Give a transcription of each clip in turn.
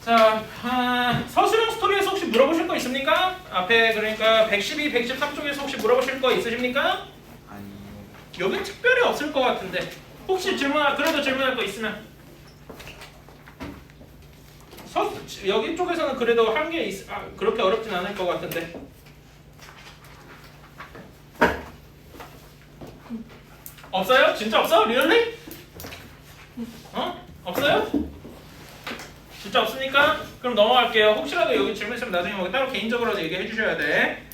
자, 서술형 스토리에서 혹시 물어보실 거 있습니까? 앞에 그러니까 112, 113쪽에서 혹시 물어보실 거 있으십니까? 아니요. 여기 특별히 없을 것 같은데 혹시 그래도 질문할 거 있으면 여기 쪽에서는 그래도 한 개 그렇게 어렵진 않을 것 같은데 없어요? 진짜 없어? 리얼리? 없어요? 진짜 없으니까 그럼 넘어갈게요. 혹시라도 여기 질문 있으면 나중에 뭐 따로 개인적으로 얘기해 주셔야 돼.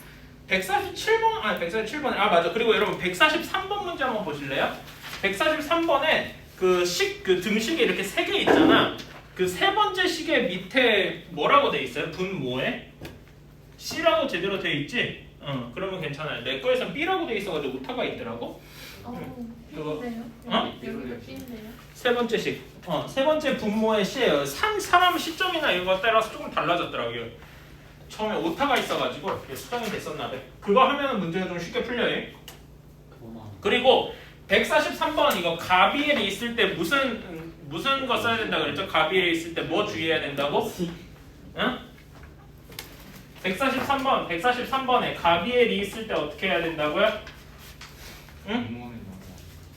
147번, 147번. 맞아. 그리고 여러분 143번 문제 한번 보실래요? 143번에 그 등식에 이렇게 3개 있잖아. 그 세 번째 식의 밑에 뭐라고 돼 있어요? 분모에? C라고 제대로 돼 있지? 그러면 괜찮아요. 내 거에선 B라고 돼 있어가지고 오타가 있더라고. 그거 여기가 B인데요? 세 번째 식. 세 번째 분모의 C예요. 사람 시점이나 이런 거 따라서 조금 달라졌더라고요. 처음에 오타가 있어가지고 수정이 됐었나 봐. 그거 하면은 문제가 좀 쉽게 풀려요. 그리고 143번 이거 가비엘이 있을 때 무슨 거 써야 된다 그랬죠? 가비엘이 있을 때 뭐 주의해야 된다고? 응? 143번에 가비엘이 있을 때 어떻게 해야 된다고요? 응?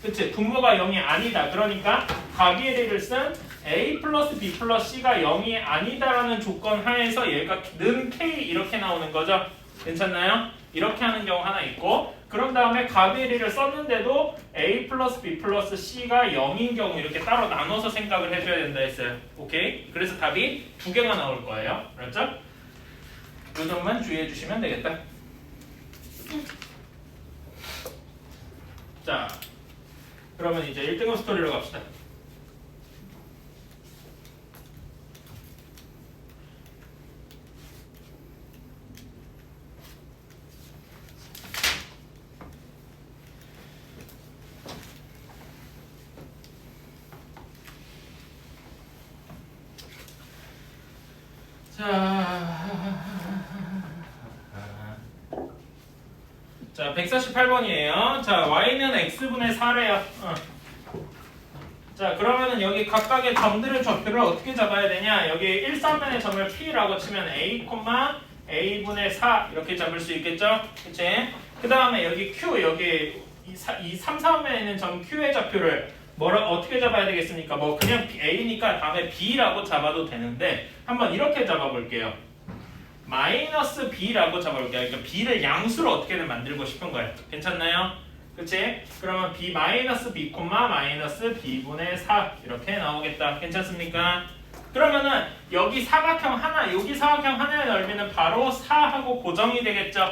그치? 분모가 0이 아니다. 그러니까 가비엘이를 쓴 A 플러스 B 플러스 C가 0이 아니다라는 조건 하에서 얘가 는 K 이렇게 나오는 거죠. 괜찮나요? 이렇게 하는 경우 하나 있고 그런 다음에 가비엘이를 썼는데도 A 플러스 B 플러스 C가 0인 경우 이렇게 따로 나눠서 생각을 해줘야 된다 했어요. 오케이? 그래서 답이 2개가 나올 거예요. 알았죠? 이 점만 주의해 주시면 되겠다. 자, 그러면 이제 1등급 스토리로 갑시다. 자, 148번이에요. 자, y는 x분의 4래요. 자, 그러면은 여기 각각의 점들의 좌표를 어떻게 잡아야 되냐? 여기 1,3면의 점을 p라고 치면 a, a분의 4 이렇게 잡을 수 있겠죠? 그치? 그 다음에 여기 q, 여기 이 3, 4면에 있는 점 q의 좌표를 어떻게 잡아야 되겠습니까? 뭐 그냥 a니까 다음에 b라고 잡아도 되는데 한번 이렇게 잡아볼게요. 마이너스 b라고 잡아볼게요. 그러니까 b를 양수로 어떻게든 만들고 싶은 거예요. 괜찮나요? 그치? 그러면 b 마이너스 b 마이너스 b분의 4 이렇게 나오겠다. 괜찮습니까? 그러면은 여기 사각형 하나, 여기 사각형 하나의 넓이는 바로 4하고 고정이 되겠죠?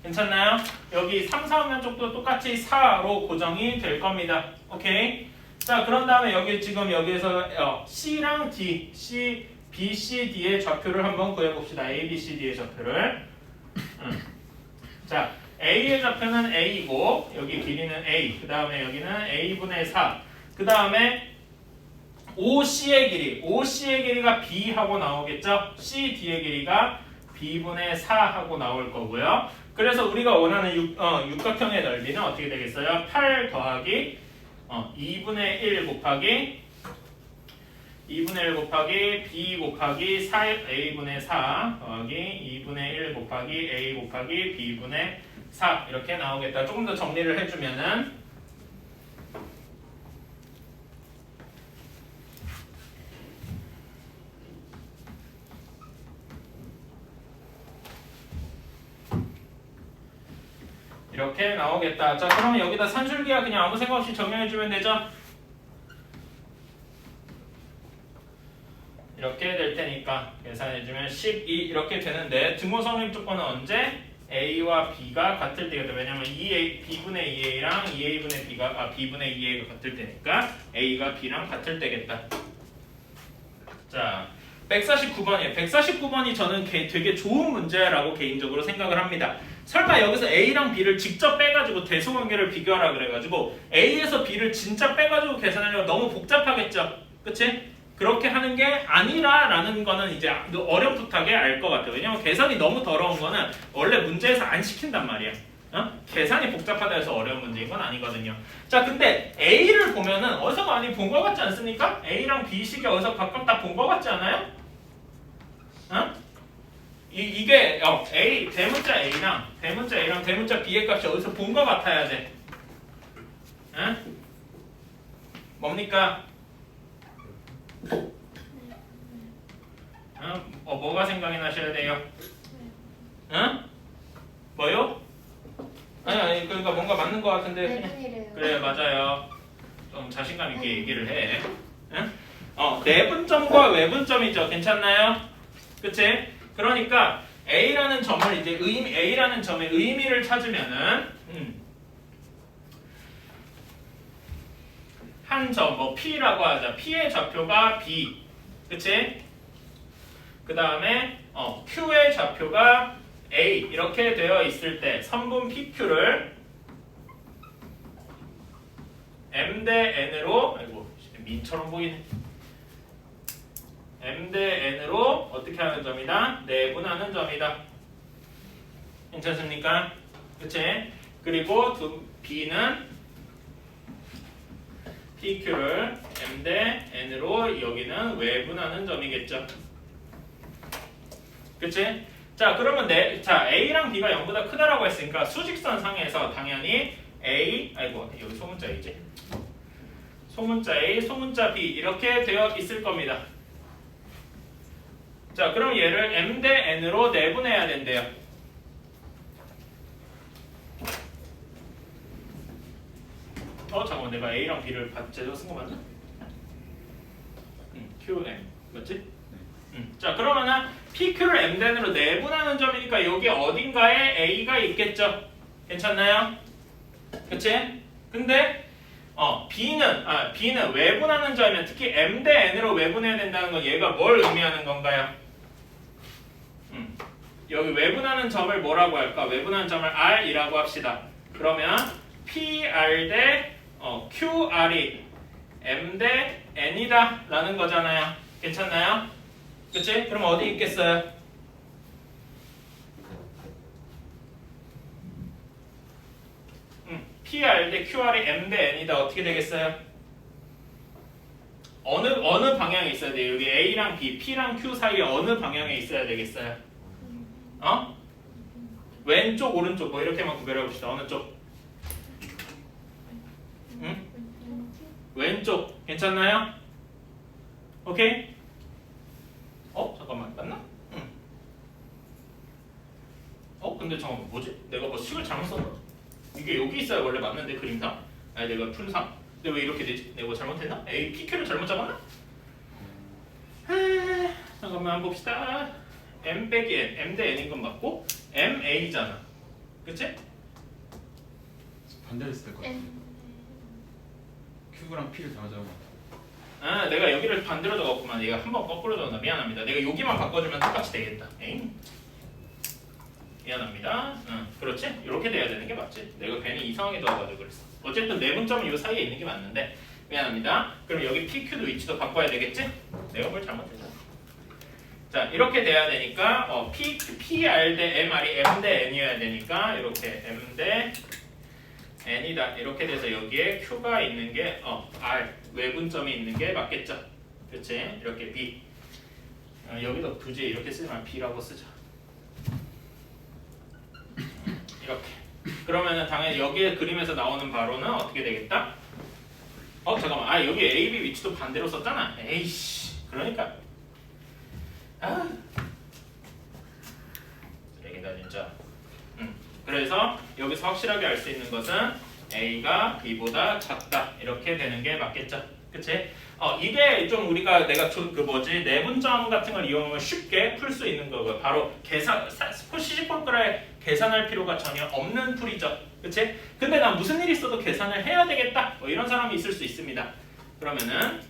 괜찮나요? 여기 3, 4면 쪽도 똑같이 4로 고정이 될 겁니다. 오케이? 자, 그런 다음에 여기 지금 여기에서 C랑 D, B, C, D의 좌표를 한번 구해봅시다. A, B, C, D의 좌표를. 자, A의 좌표는 A이고 여기 길이는 A, 그 다음에 여기는 A분의 4, 그 다음에 OC의 길이가 B 하고 나오겠죠? CD의 길이가 B분의 4 하고 나올 거고요. 그래서 우리가 원하는 육각형의 넓이는 어떻게 되겠어요? 8 더하기 2분의 1 곱하기 B 곱하기 4A분의 4 더하기 2분의 1 곱하기 A 곱하기 B분의 4 이렇게 나오겠다. 조금 더 정리를 해주면은 이렇게 나오겠다. 자, 그러면 여기다 산술기하 그냥 아무 생각 없이 정리해주면 되죠? 이렇게 될 테니까 계산해주면 12 이렇게 되는데 등호 성립 조건은 언제? A와 B가 같을 때겠다. 왜냐면 B분의 2A랑 2A분의 B분의 2A가 같을 때니까 A가 B랑 같을 때겠다. 자, 149번이에요. 149번이 저는 되게 좋은 문제라고 개인적으로 생각을 합니다. 설마 여기서 A랑 B를 직접 빼가지고 대소관계를 비교하라 그래가지고 A에서 B를 진짜 빼가지고 계산하려면 너무 복잡하겠죠? 그치? 그렇게 하는 게 아니라라는 거는 이제 어렴풋하게 알 것 같아요. 왜냐면 계산이 너무 더러운 거는 원래 문제에서 안 시킨단 말이야. 계산이 복잡하다 해서 어려운 문제인 건 아니거든요. 자, 근데 A를 보면은 어디서 많이 본 것 같지 않습니까? A랑 B식이 어디서 각각 다 본 것 같지 않아요? 이게 A 대문자 A랑 대문자 B의 값이 어디서 본 것 같아야 돼. 응? 뭡니까? 뭐가 생각이 나셔야 돼요? 응? 뭐요? 아니 그러니까 뭔가 맞는 것 같은데 그냥 내분이래요. 그래 맞아요. 좀 자신감 있게 얘기를 해. 응? 내분점과 외분점이죠. 괜찮나요? 그치? 그러니까 A라는 점을 이제 A라는 점의 의미를 찾으면은 한 점, 뭐 P라고 하자. P의 좌표가 B. 그치? 그 다음에 Q의 좌표가 A 이렇게 되어 있을 때 선분 PQ를 M 대 N으로 아이고 민처럼 보이네. M 대 N으로 어떻게 하는 점이다? 내분하는 점이다. 괜찮습니까? 그치? 그리고 B는 PQ를 M 대 N으로 여기는 외분하는 점이겠죠. 그치? 자 그러면 A랑 B가 0보다 크다라고 했으니까 수직선 상에서 당연히 아이고 여기 소문자 A지. 소문자 A, 소문자 B 이렇게 되어 있을 겁니다. 자 그럼 얘를 M 대 N으로 내분해야 된대요. 잠깐만 내가 A랑 B를 제대로 쓴 거 맞나? QM 맞지? 자 그러면은 PQ를 M 대 N으로 내분하는 점이니까 여기 어딘가에 A가 있겠죠? 괜찮나요? 그치? 근데 B는 외분하는 점이면 특히 M 대 N으로 외분해야 된다는 건 얘가 뭘 의미하는 건가요? 여기 외분하는 점을 뭐라고 할까? 외분하는 점을 R이라고 합시다. 그러면 PR 대 QR이 M 대 N이다 라는 거잖아요. 괜찮나요? 그치? 그럼 어디 있겠어요? PR 대 QR이 M 대 N이다. 어떻게 되겠어요? 어느 방향에 있어야 돼요? 여기 A랑 B, P랑 Q 사이에 어느 방향에 있어야 되겠어요? 왼쪽, 오른쪽 뭐 이렇게만 구별해 봅시다. 어느 쪽? 왼쪽. 괜찮나요? 오케이? 잠깐만. 맞나? 근데 잠깐만 뭐지? 내가 뭐 식을 잘못 썼나? 이게 여기 있어야 원래 맞는데 그림상? 아니 내가 풀상? 근데 왜 이렇게 되지? 내가 뭐 잘못했나? A, PQ를 잘못 잡았나? 잠깐만 봅시다. M 빼기 N, M 대 N인 건 맞고 M, A잖아. 그치? 반대로 했을 것 같아. Q랑 P를 다 적어. 내가 여기를 반대로 적었구만. 얘가 한 번 거꾸로 적었나? 미안합니다. 내가 여기만 바꿔주면 똑같이 되겠다. 에잉? 미안합니다. 그렇지? 이렇게 돼야 되는 게 맞지? 내가 괜히 이상하게 적어가지고 그랬어. 어쨌든 내분점은 이 사이에 있는 게 맞는데 미안합니다. 그럼 여기 PQ도 위치도 바꿔야 되겠지? 내가 뭘 잘못했잖아. 자 이렇게 돼야 되니까 PR 대 MR이 M 대 N이어야 되니까 이렇게 M 대 N이다. 이렇게 돼서 여기에 Q가 있는 게 R 외분점이 있는 게 맞겠죠? 그렇지? 이렇게 B 여기도 굳이 이렇게 쓰면 B라고 쓰자. 이렇게 그러면은 당연히 여기에 그림에서 나오는 바로는 어떻게 되겠다? 잠깐만 여기 A, B 위치도 반대로 썼잖아. 에이씨 그러니까 쓰레기다 진짜. 그래서 여기서 확실하게 알 수 있는 것은 A가 B보다 작다 이렇게 되는 게 맞겠죠? 그치? 이게 좀 우리가 내가 내분점 같은 걸 이용하면 쉽게 풀 수 있는 거고 바로 시시콜콜하게 계산할 필요가 전혀 없는 풀이죠. 그치? 근데 난 무슨 일이 있어도 계산을 해야 되겠다 뭐 이런 사람이 있을 수 있습니다. 그러면은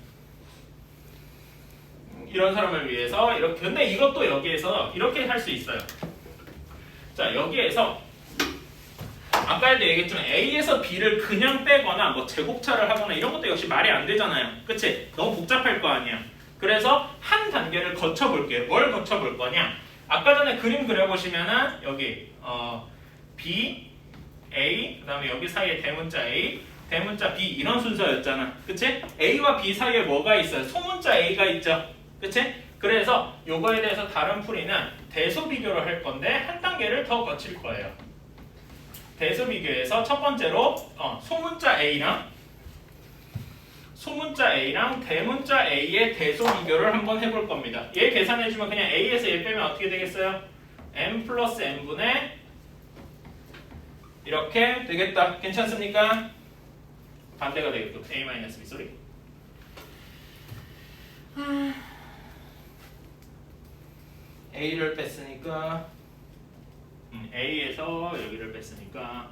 이런 사람을 위해서 이렇게 근데 이것도 여기에서 이렇게 할 수 있어요. 자 여기에서 아까도 얘기했지만 A에서 B를 그냥 빼거나 뭐 제곱차를 하거나 이런 것도 역시 말이 안 되잖아요. 그치? 너무 복잡할 거 아니야. 그래서 한 단계를 거쳐볼게요. 뭘 거쳐볼 거냐? 아까 전에 그림 그려보시면은 여기 B, A 그 다음에 여기 사이에 대문자 A, 대문자 B 이런 순서였잖아. 그치? A와 B 사이에 뭐가 있어요? 소문자 A가 있죠. 그치? 그래서 요거에 대해서 다른 풀이는 대소 비교를 할 건데 한 단계를 더 거칠 거예요. 대소 비교에서 첫 번째로 소문자 A랑 대문자 A의 대소 비교를 한번 해볼 겁니다. 얘 계산해주면 그냥 A에서 얘 빼면 어떻게 되겠어요? M 플러스 N분의 이렇게 되겠다. 괜찮습니까? 반대가 되겠고 A 마이너스 B 소리. A를 뺐으니까 A에서 여기를 뺐으니까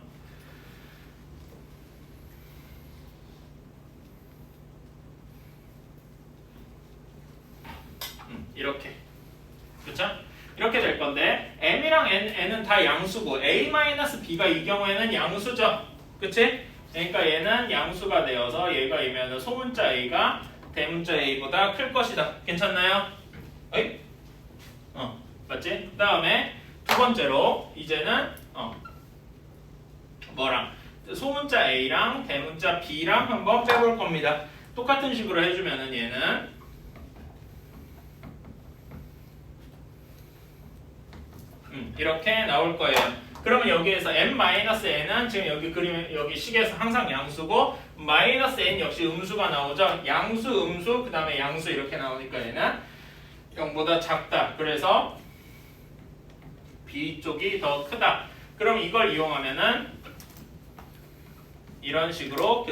이렇게 그쵸? 이렇게 될 건데 M이랑 N은 다 양수고 A-B가 이 경우에는 양수죠. 그치? 그러니까 얘는 양수가 되어서 얘가 이면 소문자 A가 대문자 A보다 클 것이다. 괜찮나요? 어이? 맞지? 그 다음에 두 번째로 이제는 뭐랑 소문자 A랑 대문자 B랑 한번 빼볼 겁니다. 똑같은 식으로 해주면은 얘는 이렇게 나올 거예요. 그러면 여기에서 n-n은 지금 여기 그림 여기 식에서 항상 양수고 -n 역시 음수가 나오죠. 양수, 음수, 그 다음에 양수 이렇게 나오니까 얘는 0보다 작다. 그래서 B 쪽이 더 크다. 그럼 이걸 이용하면은 이런 식으로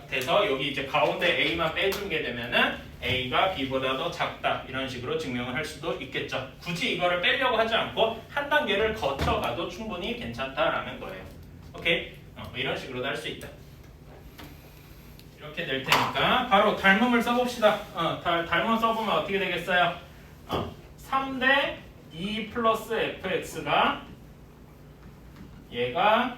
돼서 여기 이제 가운데 A만 빼주게 되면은 A가 B보다 더 작다. 이런 식으로 증명을 할 수도 있겠죠. 굳이 이거를 빼려고 하지 않고 한 단계를 거쳐가도 충분히 괜찮다라는 거예요. 오케이? 이런 식으로도 할 수 있다. 이렇게 될 테니까 바로 닮음을 써봅시다. 닮음 써보면 어떻게 되겠어요? 3대 2 플러스 fx가 얘가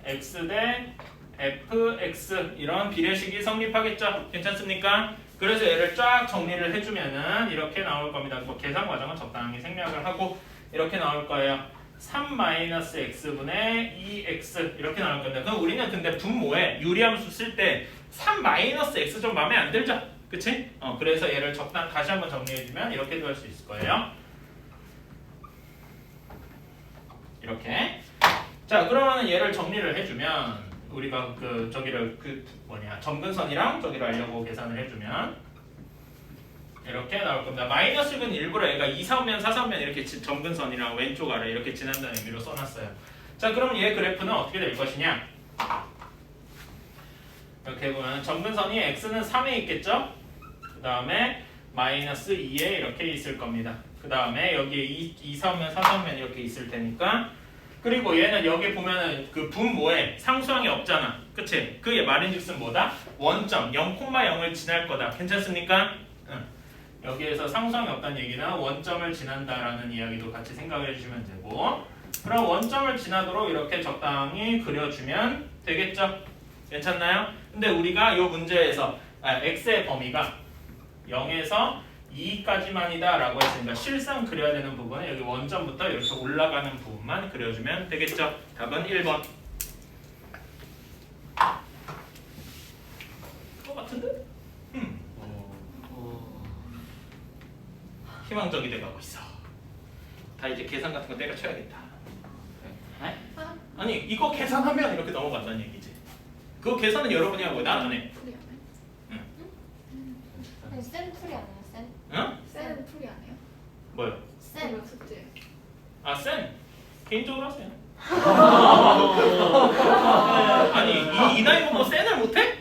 x 대 fx 이런 비례식이 성립하겠죠. 괜찮습니까? 그래서 얘를 쫙 정리를 해주면은 이렇게 나올 겁니다. 뭐 계산 과정은 적당히 생략을 하고 이렇게 나올 거예요. 3-x분의 2x 이렇게 나올 건데 그럼 우리는 근데 분모에 유리함수 쓸 때 3-x 좀 마음에 안 들죠? 그치? 그래서 얘를 다시 한번 정리해주면 이렇게도 할 수 있을 거예요. 이렇게. 자, 그러면 얘를 정리를 해주면 우리가 저기를 점근선이랑 저기를 알려고 계산을 해주면 이렇게 나올 겁니다. 마이너스는 일부러 얘가 2, 3면, 4, 3면 이렇게 점근선이랑 왼쪽 아래 이렇게 지난다는 의미로 써놨어요. 자, 그럼 얘 그래프는 어떻게 될 것이냐? 이렇게 보면 점근선이 x는 3에 있겠죠? 그 다음에 마이너스 2에 이렇게 있을 겁니다. 그 다음에 여기에 2, 3면, 4, 3면 이렇게 있을 테니까 그리고 얘는 여기 보면은 그 분모에 상수항이 없잖아. 그치? 그게 말인즉슨 뭐다? 원점 0,0을 지날 거다. 괜찮습니까? 여기에서 상수항이 없다는 얘기는 원점을 지난다라는 이야기도 같이 생각을 해주시면 되고 그럼 원점을 지나도록 이렇게 적당히 그려주면 되겠죠? 괜찮나요? 근데 우리가 이 문제에서 x의 범위가 0에서 2까지만이다 라고 했으니까 실상 그려야 되는 부분은 여기 원점부터 이렇게 올라가는 부분만 그려주면 되겠죠? 답은 1번. 그거 같은데? 희망적이 돼가고 있어. 다 이제 계산 같은 거 때려쳐야겠다. 네? 아니 이거 계산하면 이렇게 넘어간다는 얘기지. 그거 계산은 여러분이 하고 난 안 해. 풀이 안 해요? 아니, 센 풀이 아니에요, 센? 응? 쌤은 풀이 안 해요? 뭐요? 센. 숙제. 아 센? 개인적으로 하세요. 아니 이 나이 먹고 센을 못해?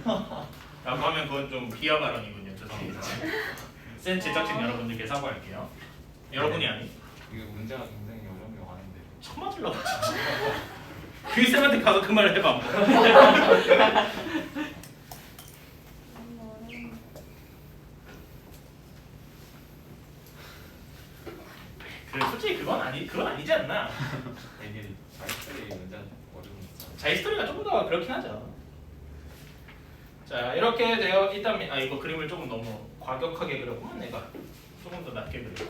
라고 하면 그건 좀 비하 발언이군요. 죄송합니다. 센 제작진 여러분들께 사과할게요. 여러분이 아니. 이게 문제가 굉장히 어려운 게 많은데. 처음 맞으려고 진짜. 그 쌤한테 가서 그 말을 해봐. 그래 솔직히 그건 아니지 않나. 이게 자기들이 문제가 어려운 거. 자이스토리가 조금 더 그렇긴 하죠. 자 이렇게 되어 있다면 이거 그림을 조금 너무 과격하게 그렸구만 내가. 조금 더 낮게 그렸다.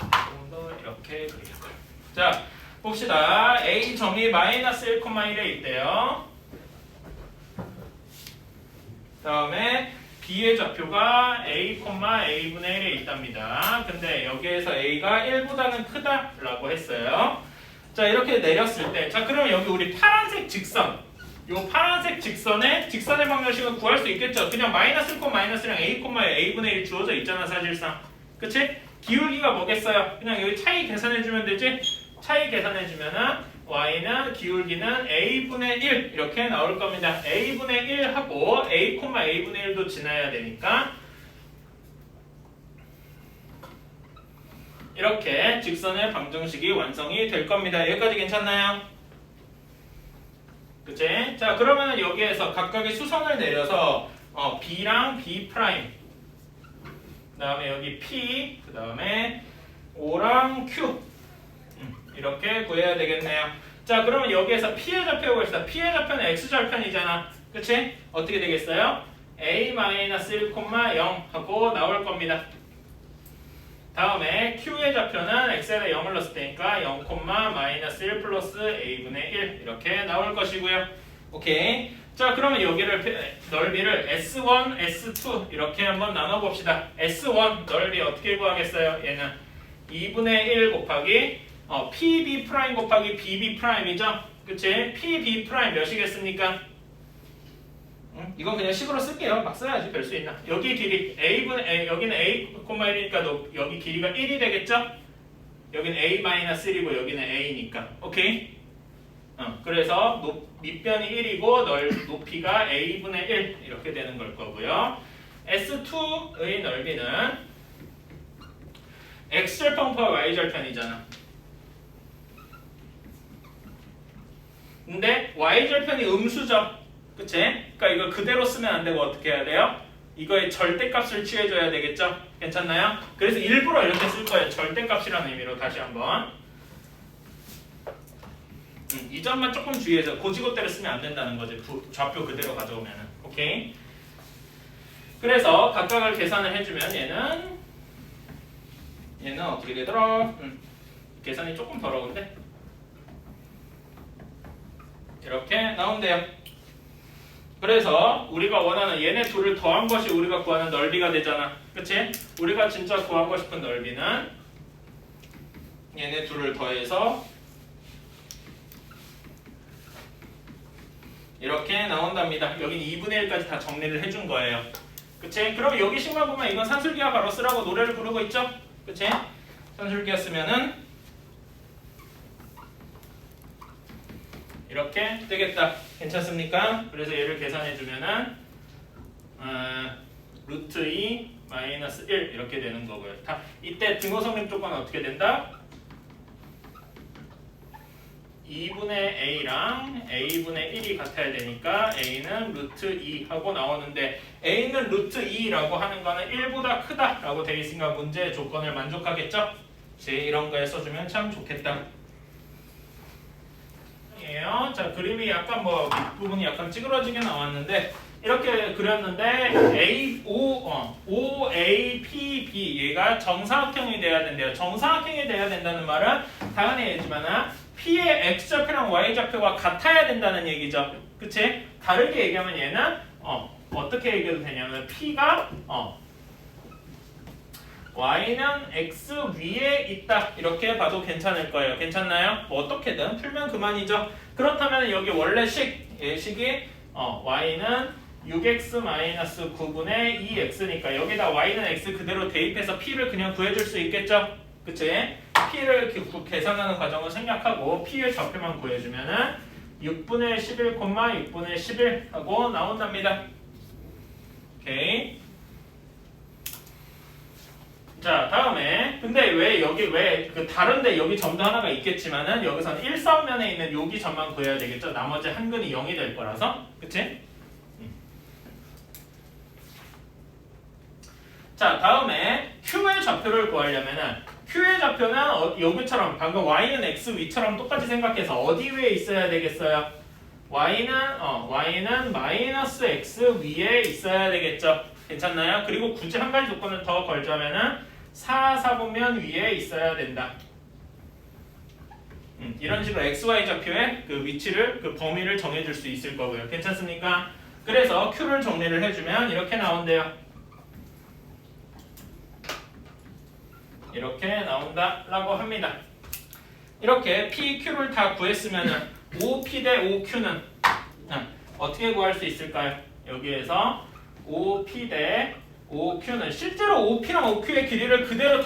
조금 더 이렇게 그릴걸. 자 봅시다. A 점이 -1,1에 있대요. 다음에 B의 좌표가 A, A분의 1에 있답니다. 근데 여기에서 A가 1보다는 크다라고 했어요. 자, 이렇게 내렸을 때, 자, 그럼 여기 우리 파란색 직선, 요 파란색 직선의 방정식을 구할 수 있겠죠? 그냥 마이너스 1, 마이너스랑 A, A분의 1 주어져 있잖아, 사실상. 그치? 기울기가 뭐겠어요? 그냥 여기 차이 계산해주면 되지? 차이 계산해주면은 y는 기울기는 a분의 1 이렇게 나올 겁니다. a분의 1 하고 a, a분의 1도 지나야 되니까 이렇게 직선의 방정식이 완성이 될 겁니다. 여기까지 괜찮나요? 그치? 자, 그러면은 여기에서 각각의 수선을 내려서 b랑 b 프라임, 그 다음에 여기 p, 그 다음에 o랑 q 이렇게 구해야 되겠네요. 자, 그러면 여기에서 p의 좌표가 있어. p의 좌표는 x좌편이잖아. 그치? 어떻게 되겠어요? a-1,0 하고 나올 겁니다. 다음에 q의 좌표는 x에다 0을 넣었을 테니까 0,-1 플러스 a분의 1 이렇게 나올 것이고요. 오케이. 자, 그러면 여기를 넓이를 S1, S2 이렇게 한번 나눠봅시다. S1 넓이 어떻게 구하겠어요? 얘는 2분의 1 곱하기 PB 프라임 곱하기 BB 프라임이죠? 그치? PB 프라임 몇이겠습니까? 이건 그냥 식으로 쓸게요. 막 써야지 별 수 있나? 여기 길이 여기는 A, 1이니까 여기 길이가 1이 되겠죠? 여기는 A-1이고 여기는 A니까. 오케이? 그래서 밑변이 1이고 높이가 A분의 1 이렇게 되는 걸 거고요. S2의 넓이는 X절편과 Y절편이잖아. 근데 Y절편이 음수죠. 그치? 그러니까 이거 그대로 쓰면 안 되고 어떻게 해야 돼요? 이거의 절대값을 취해줘야 되겠죠? 괜찮나요? 그래서 일부러 이렇게 쓸 거예요. 절대값이라는 의미로 다시 한번. 이 점만 조금 주의해서 고지고대로 쓰면 안 된다는 거지. 좌표 그대로 가져오면은. 오케이? 그래서 각각을 계산을 해주면 얘는 어떻게 되더라? 계산이 조금 더러운데? 이렇게 나온대요. 그래서 우리가 원하는 얘네 둘을 더한 것이 우리가 구하는 넓이가 되잖아. 그치? 우리가 진짜 구하고 싶은 넓이는 얘네 둘을 더해서 이렇게 나온답니다. 여긴 2분의 1까지 다 정리를 해준 거예요. 그치? 그럼 여기 식만 보면 이건 산술기하 바로 쓰라고 노래를 부르고 있죠? 그치? 산술기하 쓰면은 이렇게 되겠다. 괜찮습니까? 그래서 얘를 계산해주면은 루트 2 마이너스 1 이렇게 되는 거고요. 이때 등호성립 조건은 어떻게 된다? 2분의 a랑 a분의 1이 같아야 되니까 a는 루트 2 하고 나오는데 a는 루트 2라고 하는 거는 1보다 크다라고 되어 있으니까 문제의 조건을 만족하겠죠? 이런 거에 써주면 참 좋겠다. 자, 그림이 약간 부분이 약간 찌그러지게 나왔는데 이렇게 그렸는데 O, A, P, B 얘가 정사각형이 돼야 된대요. 정사각형이 돼야 된다는 말은 당연히 얘기지만 P의 X좌표랑 Y좌표가 같아야 된다는 얘기죠. 그치? 다르게 얘기하면 얘는 어떻게 얘기해도 되냐면 P가 Y는 X 위에 있다 이렇게 봐도 괜찮을 거예요. 괜찮나요? 어떻게든 풀면 그만이죠. 그렇다면 여기 원래 예식이 Y는 6x-9분의 2x니까 여기다 Y는 X 그대로 대입해서 P를 그냥 구해줄 수 있겠죠? 그치? P를 계산하는 과정을 생략하고 P의 좌표만 구해주면은 6분의 11, 6분의 11 하고 나온답니다. 오케이. 자, 다음에 근데 왜 다른데 여기 점도 하나가 있겠지만은 여기서는 1사면에 있는 여기 점만 구해야 되겠죠. 나머지 한근이 0이 될 거라서. 그치? 자, 다음에 Q의 좌표를 구하려면은 Q의 좌표는 여기처럼 방금 Y는 X 위처럼 똑같이 생각해서 어디 위에 있어야 되겠어요? Y는 마이너스 X 위에 있어야 되겠죠. 괜찮나요? 그리고 굳이 한 가지 조건을 더 걸자면은 4보면 위에 있어야 된다. 이런 식으로 XY 좌표의 그 위치를 그 범위를 정해줄 수 있을 거고요. 괜찮습니까? 그래서 Q를 정리를 해주면 이렇게 나온대요. 이렇게 나온다라고 합니다. 이렇게 P, Q를 다 구했으면은 OP 대 OQ는 어떻게 구할 수 있을까요? 여기에서 OP 대 OQ는 실제로 OP랑 OQ의 길이를 그대로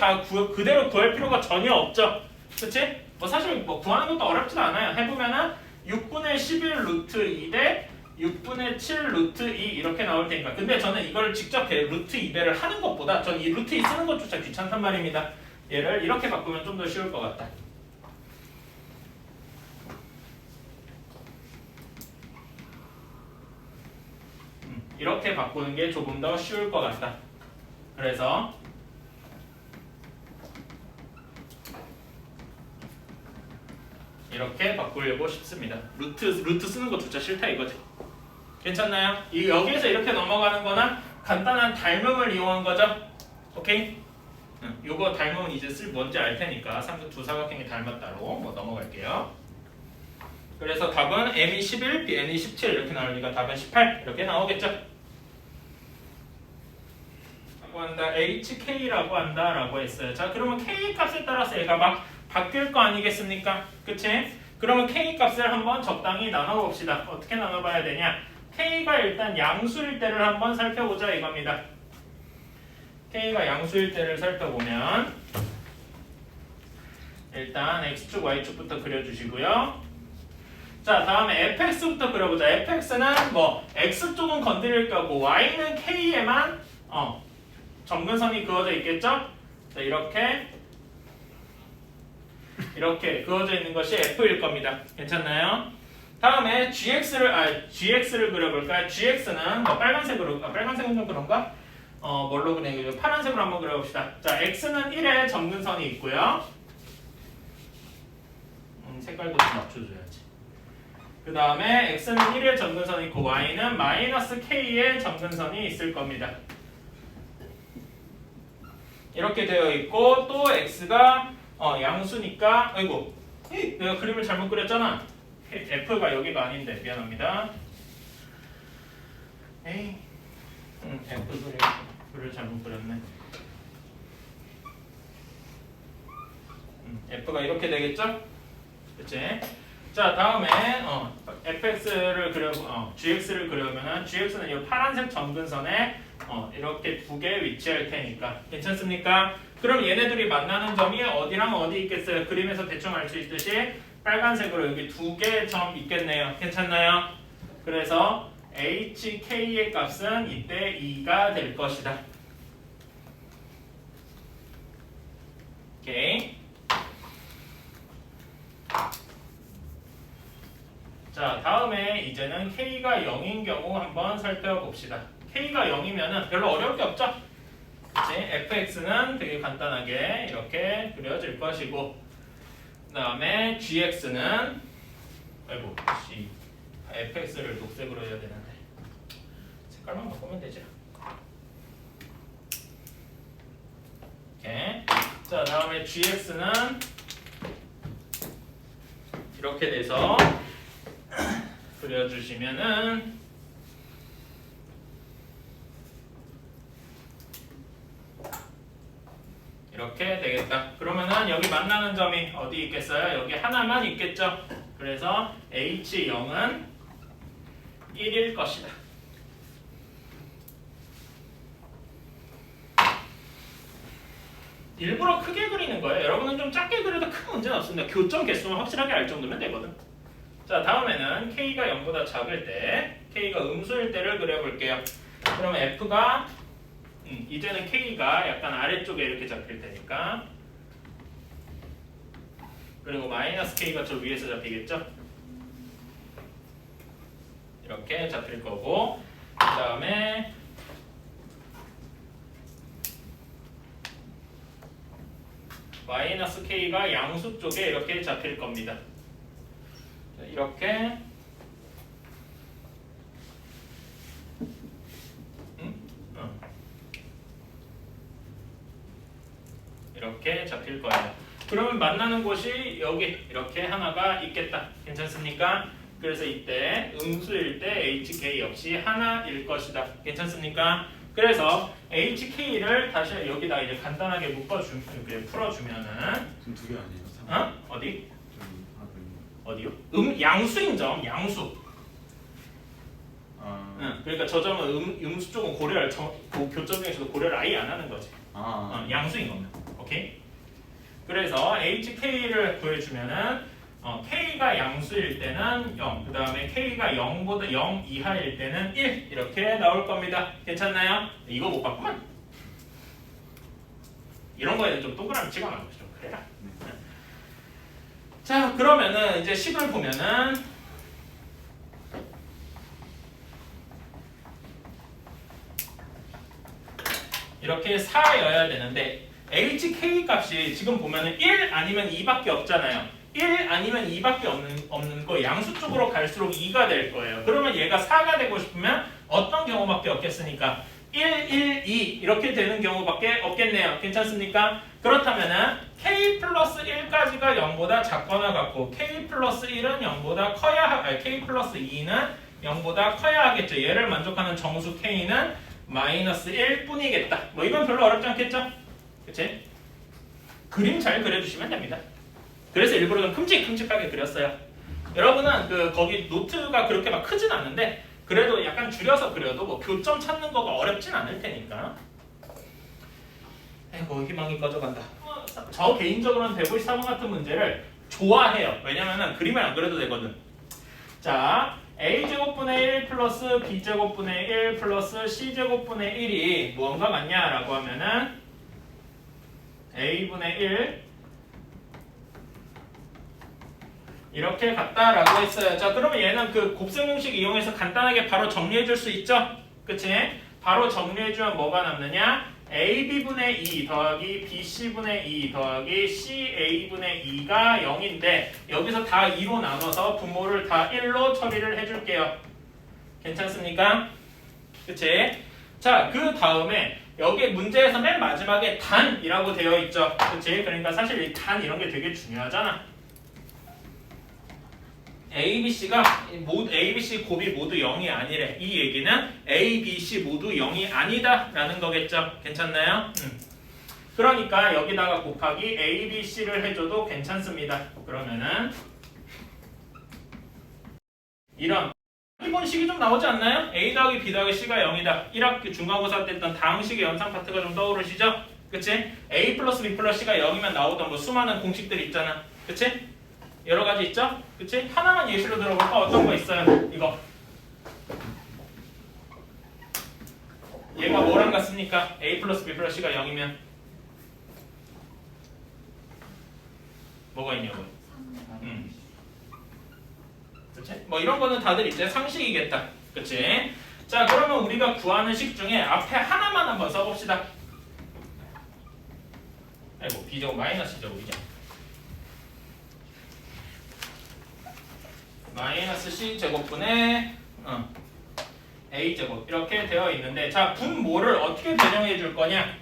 그대로 구할 필요가 전혀 없죠. 그치? 뭐 사실 뭐 구하는 것도 어렵지도 않아요. 해보면은 6분의 11 루트 2 대 6분의 7 루트 2 이렇게 나올 테니까. 근데 저는 이걸 직접 루트 2배를 하는 것보다 저는 이 루트 2 쓰는 것조차 귀찮단 말입니다. 얘를 이렇게 바꾸면 좀 더 쉬울 것 같다. 이렇게 바꾸는 게 조금 더 쉬울 것 같다. 그래서 이렇게 바꾸려고 싶습니다. 루트 쓰는 것조차 싫다 이거지. 괜찮나요? 여기에서 이렇게 넘어가는 거나 간단한 닮음을 이용한 거죠. 오케이? 요거 닮음은 이제 뭔지 알 테니까 두 사각형이 닮았다로 뭐 넘어갈게요. 그래서 답은 m이 11, bn이 17 이렇게 나오니까 답은 18 이렇게 나오겠죠. 라고 한다. hk라고 한다라고 했어요. 자, 그러면 k 값에 따라서 얘가 막 바뀔 거 아니겠습니까? 그치? 그러면 k 값을 한번 적당히 나눠봅시다. 어떻게 나눠봐야 되냐? k가 일단 양수일 때를 한번 살펴보자 이겁니다. k가 양수일 때를 살펴보면 일단 x축, y축부터 그려주시고요. 자, 다음에 fx부터 그려보자. fx는 뭐 x쪽은 건드릴 거고 y는 k에만 점근선이 그어져 있겠죠? 자, 이렇게 그어져 있는 것이 f일 겁니다. 괜찮나요? 다음에 gx를 그려볼까요? gx는 뭐 빨간색은 좀 그런가? 뭘로 그려요? 파란색으로 한번 그려봅시다. 자, x는 1에 점근선이 있고요. 색깔도 좀 맞춰줘야지. 그 다음에 x는 1에 점근선이 있고 y는 마이너스 k의 점근선이 있을 겁니다. 이렇게 되어 있고 또 x가 양수니까 아이고 내가 그림을 잘못 그렸잖아. f가 여기가 아닌데 미안합니다. 에이 f를 잘못 그렸네. f가 이렇게 되겠죠? 그치? 자, 다음에 fx를 gx를 그려보면 gx는 이 파란색 점근선에 이렇게 두 개 위치할 테니까 괜찮습니까? 그럼 얘네들이 만나는 점이 어디랑 어디 있겠어요? 그림에서 대충 알 수 있듯이 빨간색으로 여기 두 개의 점 있겠네요. 괜찮나요? 그래서 hk의 값은 이때 2가 될 것이다. 오케이. 자, 다음에 이제는 k가 0인 경우 한번 살펴봅시다. k가 0이면 별로 어려울 게 없죠? 그치? fx는 되게 간단하게 이렇게 그려질 것이고 그 다음에 gx는 fx를 녹색으로 해야 되는데 색깔만 바꾸면 되죠. 오케이. 자, 다음에 gx는 이렇게 돼서 그려주시면은 이렇게 되겠다. 그러면은 여기 만나는 점이 어디 있겠어요? 여기 하나만 있겠죠? 그래서 h0은 1일 것이다. 일부러 크게 그리는 거예요. 여러분은 좀 작게 그려도 큰 문제는 없습니다. 교점 개수만 확실하게 알 정도면 되거든. 자, 다음에는 k가 0보다 작을 때 k가 음수일 때를 그려볼게요. 그러면 f가 이제는 k가 약간 아래쪽에 이렇게 잡힐 테니까 그리고 마이너스 k가 저 위에서 잡히겠죠? 이렇게 잡힐 거고 그 다음에 마이너스 k가 양수 쪽에 이렇게 잡힐 겁니다. 자, 이렇게 이렇게 잡힐 거예요. 그러면 만나는 곳이 여기 이렇게 하나가 있겠다. 괜찮습니까? 그래서 이때 음수일 때 HK 역시 하나일 것이다. 괜찮습니까? 그래서 HK를 다시 여기다 이제 간단하게 풀어주면은 지금 두 개 아니에요? 어디? 저기 하나 더 있는. 어디요? 양수인 점, 양수. 아. 그러니까 저 점은 음수 쪽은 고려를 교점 중에서도 고려를 아예 안 하는 거지. 양수인 거면. 오케이? 그래서 HK를 구해주면은 K가 양수일 때는 0, 그 다음에 K가 0보다 0 이하일 때는 1 이렇게 나올 겁니다. 괜찮나요? 이거 못 봤구만. 이런 거에는 좀 동그라미 찍어놔도 좀 그래라. 자, 그러면은 이제 식을 보면은 이렇게 4여야 되는데 HK 값이 지금 보면은 1 아니면 2밖에 없잖아요. 1 아니면 2밖에 없는 거 양수 쪽으로 갈수록 2가 될 거예요. 그러면 얘가 4가 되고 싶으면 어떤 경우밖에 없겠습니까? 1, 1, 2 이렇게 되는 경우밖에 없겠네요. 괜찮습니까? 그렇다면은 K 플러스 1까지가 0보다 작거나 같고 K 플러스 1은 0보다 K 플러스 2는 0보다 커야 하겠죠. 얘를 만족하는 정수 K는 마이너스 1뿐이겠다. 뭐 이건 별로 어렵지 않겠죠? 그치? 그림 잘 그려주시면 됩니다. 그래서 일부러 좀 큼직큼직하게 그렸어요. 여러분은 거기 노트가 그렇게 막 크진 않은데 그래도 약간 줄여서 그려도 뭐 교점 찾는 거가 어렵진 않을 테니까. 아이고 희망이 꺼져간다. 저 개인적으로는 154번 같은 문제를 좋아해요. 왜냐면은 그림을 안 그려도 되거든. 자, a제곱분의 1 플러스 b제곱분의 1 플러스 c제곱분의 1이 무언가 같냐라고 하면은 a분의 1 이렇게 같다라고 했어요. 자, 그러면 얘는 그 곱셈 공식 이용해서 간단하게 바로 정리해 줄 수 있죠? 그치? 바로 정리해 주면 뭐가 남느냐? AB분의 2 더하기 BC분의 2 더하기 CA분의 2가 0인데 여기서 다 2로 나눠서 분모를 다 1로 처리를 해줄게요. 괜찮습니까? 그치? 자, 그 다음에 여기 문제에서 맨 마지막에 단이라고 되어 있죠? 그치? 그러니까 사실 이 단 이런 게 되게 중요하잖아. ABC 곱이 모두 0이 아니래. 이 얘기는 A, B, C 모두 0이 아니다 라는 거겠죠. 괜찮나요? 그러니까 여기다가 곱하기 A, B, C를 해줘도 괜찮습니다. 그러면은 이런 기본식이 좀 나오지 않나요? A 더하기 B 더하기 C가 0이다. 1학기 중간고사 때 했던 다항식의 연상 파트가 좀 떠오르시죠? 그치? A 플러스 B 플러스 C가 0이면 나오던 뭐 수많은 공식들 있잖아. 그치? 여러 가지 있죠? 그치? 하나만 예시로 들어볼까? 어떤 거 있어요? 이거. 얘가 뭐랑 같습니까? A 플러스 B 플러스 C가 0이면 뭐가 있냐고요? 그치? 뭐 이런 거는 다들 이제 상식이겠다. 그치? 자, 그러면 우리가 구하는 식 중에 앞에 하나만 한번 써봅시다. 아이고, B제곱 마이너스 C제곱이죠? 마이너스 C제곱분의 A제곱 이렇게 되어 있는데 자, 분모를 어떻게 변형해 줄 거냐?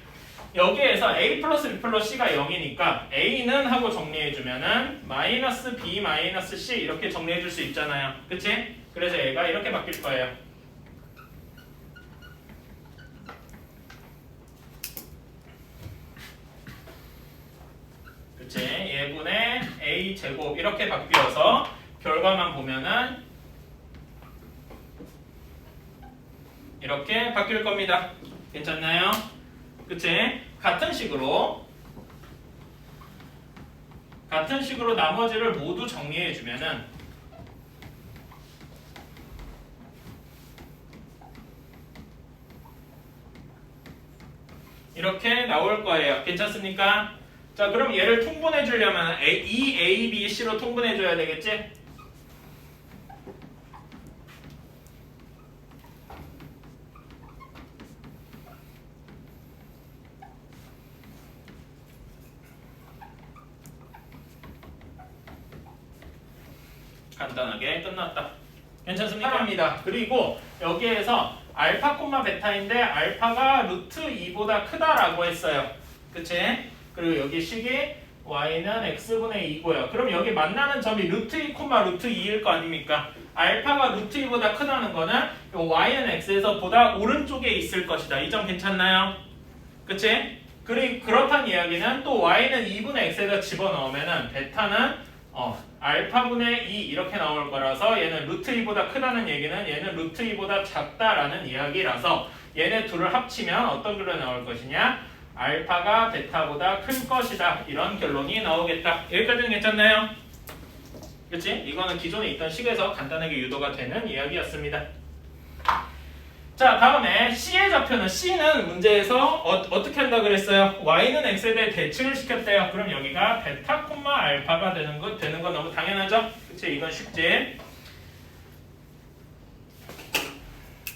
여기에서 A 플러스 B 플러스 C가 0이니까 A는 하고 정리해 주면은 마이너스 B 마이너스 C 이렇게 정리해 줄 수 있잖아요. 그치? 그래서 얘가 이렇게 바뀔 거예요. 그치? 얘분의 A제곱 이렇게 바뀌어서 결과만 보면은 이렇게 바뀔 겁니다. 괜찮나요? 그치? 같은 식으로 나머지를 모두 정리해 주면은 이렇게 나올 거예요. 괜찮습니까? 자, 그럼 얘를 통분해 주려면 E, A, B, C로 통분해 줘야 되겠지? 간단하게 끝났다. 괜찮습니까? 합니다. 그리고 여기에서 알파 콤마 베타인데 알파가 루트 2보다 크다라고 했어요. 그치? 그리고 여기 식이 y는 x분의 2고요. 그럼 여기 만나는 점이 루트 2, 루트 2일 거 아닙니까? 알파가 루트 2보다 크다는 거는 요 y는 x에서 보다 오른쪽에 있을 것이다. 이 점 괜찮나요? 그치? 그렇다는 이야기는 또 y는 2분의 x에다 집어넣으면은 베타는 알파분의 2 이렇게 나올 거라서 얘는 루트 2보다 크다는 얘기는 얘는 루트 2보다 작다라는 이야기라서 얘네 둘을 합치면 어떤 결론이 나올 것이냐? 알파가 베타보다 클 것이다. 이런 결론이 나오겠다. 여기까지는 괜찮나요? 그치? 이거는 기존에 있던 식에서 간단하게 유도가 되는 이야기였습니다. 자, 다음에 C의 좌표는 C는 문제에서 어떻게 한다 그랬어요? Y는 X에 대해 대칭을 시켰대요. 그럼 여기가 베타, 알파가 되는 건 너무 당연하죠? 그치? 이건 쉽지?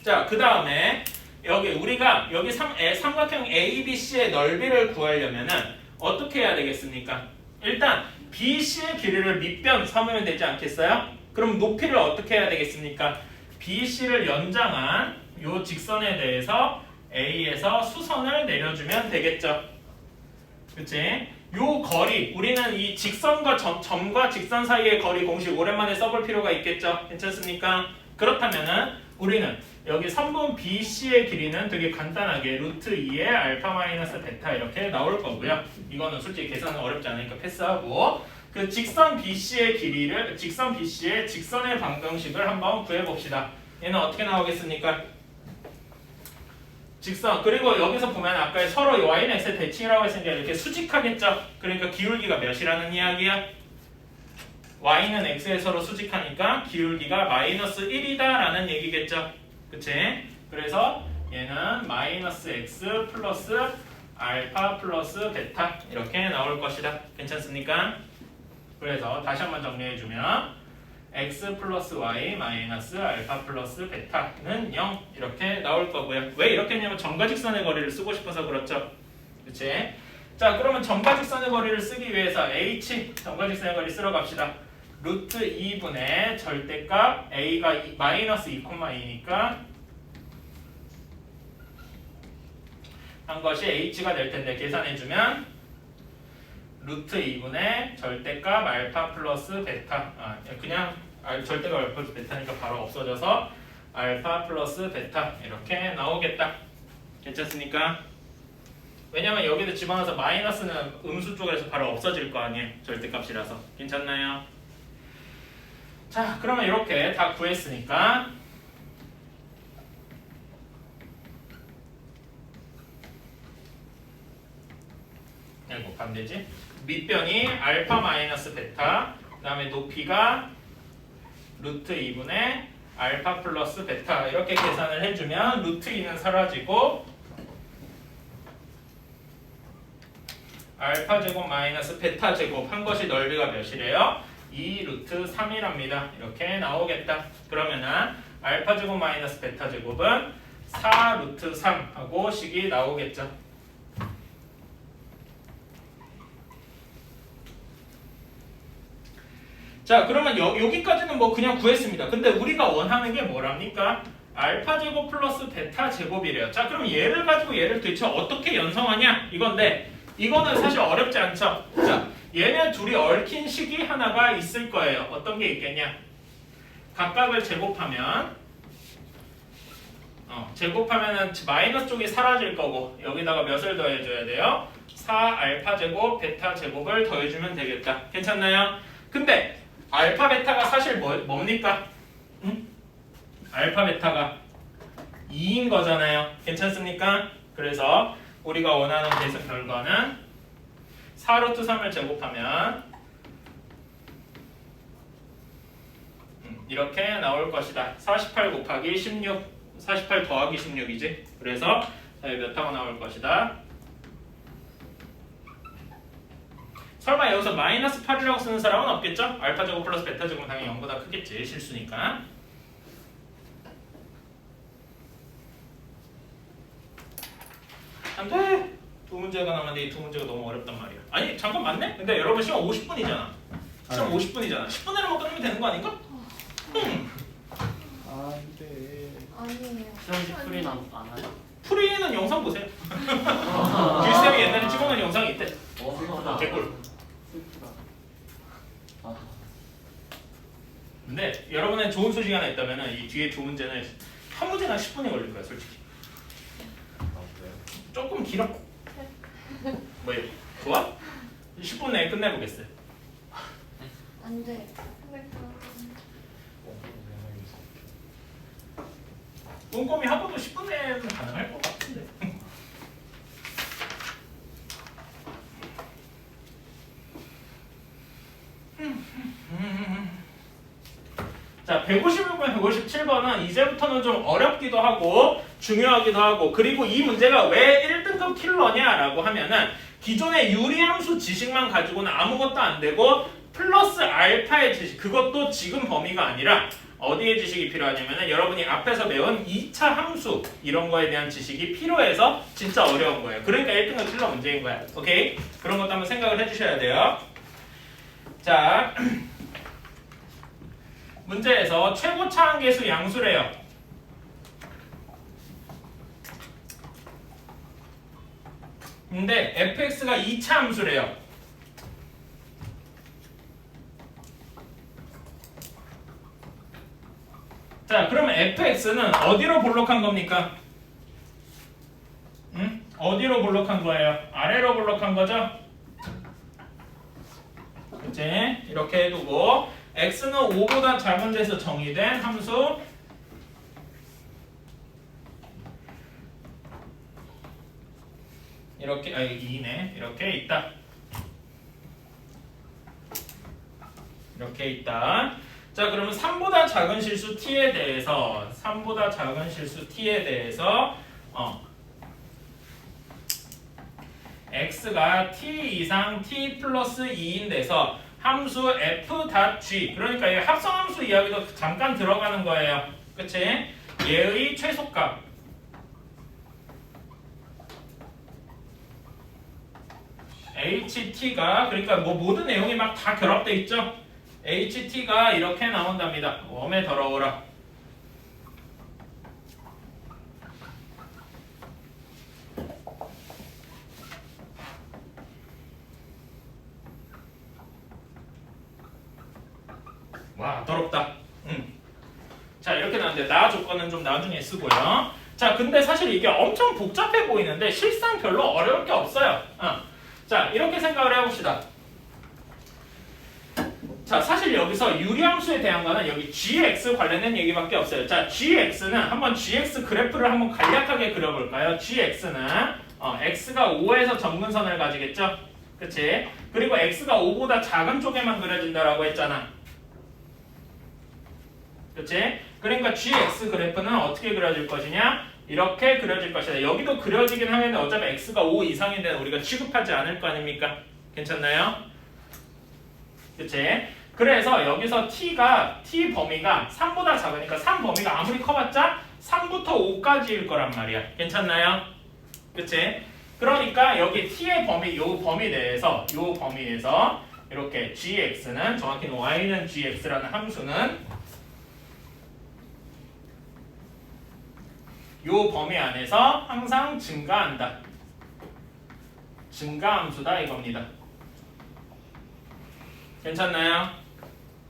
자, 그 다음에 우리가 여기 삼각형 ABC의 넓이를 구하려면은 어떻게 해야 되겠습니까? 일단 BC의 길이를 밑변 삼으면 되지 않겠어요? 그럼 높이를 어떻게 해야 되겠습니까? BC를 연장한 요 직선에 대해서 A에서 수선을 내려주면 되겠죠. 그치? 요 거리, 우리는 이 직선과 점과 직선 사이의 거리 공식 오랜만에 써볼 필요가 있겠죠. 괜찮습니까? 그렇다면은 우리는 여기 선분 BC의 길이는 되게 간단하게 루트 2의 알파 마이너스 베타 이렇게 나올 거고요. 이거는 솔직히 계산은 어렵지 않으니까 패스하고 그 직선 BC의 길이를 직선 BC의 직선의 방정식을 한번 구해봅시다. 얘는 어떻게 나오겠습니까? 직선 그리고 여기서 보면 아까 서로 y는 x의 대칭이라고 했으니까 이렇게 수직하겠죠. 그러니까 기울기가 몇이라는 이야기야? y는 x에 서로 수직하니까 기울기가 마이너스 1이다 라는 얘기겠죠. 그치? 그래서 얘는 마이너스 x 플러스 알파 플러스 베타 이렇게 나올 것이다. 괜찮습니까? 그래서 다시 한번 정리해주면 x 플러스 y 마이너스 알파 플러스 베타는 0 이렇게 나올 거고요. 왜 이렇게 했냐면 점과직선의 거리를 쓰고 싶어서 그렇죠. 그치? 자, 그러면 점과직선의 거리를 쓰기 위해서 h 점과직선의 거리 쓰러 갑시다. 루트 2분의 절대값 a가 마이너스 2,2니까 한 것이 h가 될 텐데 계산해주면 루트 2분의 절대값 알파 플러스 베타 그냥 절대값 알파 플러스 베타니까 바로 없어져서 알파 플러스 베타 이렇게 나오겠다. 괜찮습니까? 왜냐면 여기도 집어넣어서 마이너스는 음수 쪽에서 바로 없어질 거 아니에요. 절대값이라서. 괜찮나요? 자, 그러면 이렇게 다 구했으니까 이거 반대지? 밑변이 알파 마이너스 베타 그 다음에 높이가 루트 2분의 알파 플러스 베타 이렇게 계산을 해주면 루트 2는 사라지고 알파 제곱 마이너스 베타 제곱 한 것이 넓이가 몇이래요? 2 루트 3이랍니다. 이렇게 나오겠다. 그러면은 알파 제곱 마이너스 베타 제곱은 4 루트 3 하고 식이 나오겠죠. 자, 그러면 여기까지는 뭐 그냥 구했습니다. 근데 우리가 원하는 게 뭐랍니까? 알파 제곱 플러스 베타 제곱이래요. 자, 그럼 얘를 가지고 얘를 대체 어떻게 연성하냐? 이건데 이거는 사실 어렵지 않죠? 자, 얘네 둘이 얽힌 식이 하나가 있을 거예요. 어떤 게 있겠냐? 각각을 제곱하면은 마이너스 쪽이 사라질 거고 여기다가 몇을 더해줘야 돼요? 4 알파 제곱 베타 제곱을 더해주면 되겠다. 괜찮나요? 근데 알파 베타가 사실 뭡니까? 응? 알파 베타가 2인 거잖아요. 괜찮습니까? 그래서 우리가 원하는 계산 결과는 4 루트 3을 제곱하면 이렇게 나올 것이다. 48 곱하기 16 48 더하기 16이지. 그래서 몇 하고 나올 것이다. 설마 여기서 마이너스 8이라고 쓰는 사람은 없겠죠? 알파 제곱 플러스 베타 제곱은 당연히 0보다 크겠지. 실수니까. 안 돼! 두 문제가 남았는데 이 두 문제가 너무 어렵단 말이야. 아니 잠깐 맞네? 근데 여러분 시간 50분이잖아. 시간 50분이잖아. 10분 내로만 끝내면 되는 거 아닌가? 안 돼. 아니에요. 시험지 풀이 안 와요? 프리는 영상 보세요. 길쌤이 옛날에 찍어놓은 영상이 있대. 오, 개꿀. 이번에 좋은 소식이 하나 있다면은 이 뒤에 두 문제는 한 문제당 10분이 걸릴 거야 솔직히. 조금 길어. 뭐예요? 좋아? 10분 내에 끝내보겠어요. 안 돼. 꼼꼼히 하고도 10분 내에는 가능할 것 같은데. 자, 156번, 157번은 이제부터는 좀 어렵기도 하고 중요하기도 하고 그리고 이 문제가 왜 1등급 킬러냐라고 하면은 기존의 유리함수 지식만 가지고는 아무것도 안 되고 플러스 알파의 지식 그것도 지금 범위가 아니라 어디에 지식이 필요하냐면은 여러분이 앞에서 배운 2차 함수 이런 거에 대한 지식이 필요해서 진짜 어려운 거예요. 그러니까 1등급 킬러 문제인 거야. 오케이? 그런 것도 한번 생각을 해주셔야 돼요. 자, 문제에서 최고 차항계수 양수래요. 근데 fx가 2차 함수래요. 자, 그러면 fx는 어디로 볼록한 겁니까? 응? 어디로 볼록한 거예요? 아래로 볼록한 거죠? 그치? 이렇게 해두고 x는 5보다 작은 데서 정의된 함수 이렇게 2네 이렇게 있다. 이렇게 있다. 자, 그러면 3보다 작은 실수 t에 대해서 3보다 작은 실수 t에 대해서 x가 t 이상 t 플러스 2인 데서 함수 f.g 그러니까 이 합성함수 이야기도 잠깐 들어가는 거예요. 그치? 얘의 최소값 ht가 그러니까 뭐 모든 내용이 막 다 결합돼 있죠? ht가 이렇게 나온답니다. 웜에 더러워라. 와 더럽다. 자 이렇게 나왔는데 나 조건은 좀 나중에 쓰고요. 자 근데 사실 이게 엄청 복잡해 보이는데 실상 별로 어려울 게 없어요. 자 이렇게 생각을 해봅시다. 자 사실 여기서 유리함수에 대한 거는 여기 gx 관련된 얘기밖에 없어요. 자 gx는 한번 gx 그래프를 한번 간략하게 그려볼까요? gx는 x가 5에서 점근선을 가지겠죠? 그치? 그리고 x가 5보다 작은 쪽에만 그려진다라고 했잖아. 그치? 그러니까 gx 그래프는 어떻게 그려질 것이냐? 이렇게 그려질 것이다. 여기도 그려지긴 하는데 어차피 x가 5 이상인 데는 우리가 취급하지 않을 거 아닙니까? 괜찮나요? 그치? 그래서 여기서 t 범위가 3보다 작으니까 3 범위가 아무리 커봤자 3부터 5까지일 거란 말이야. 괜찮나요? 그치? 그러니까 여기 t의 범위, 요 범위 내에서 요 범위에서 이렇게 gx는 정확히는 y는 gx라는 함수는 요 범위 안에서 항상 증가한다. 증가함수다 이겁니다. 괜찮나요?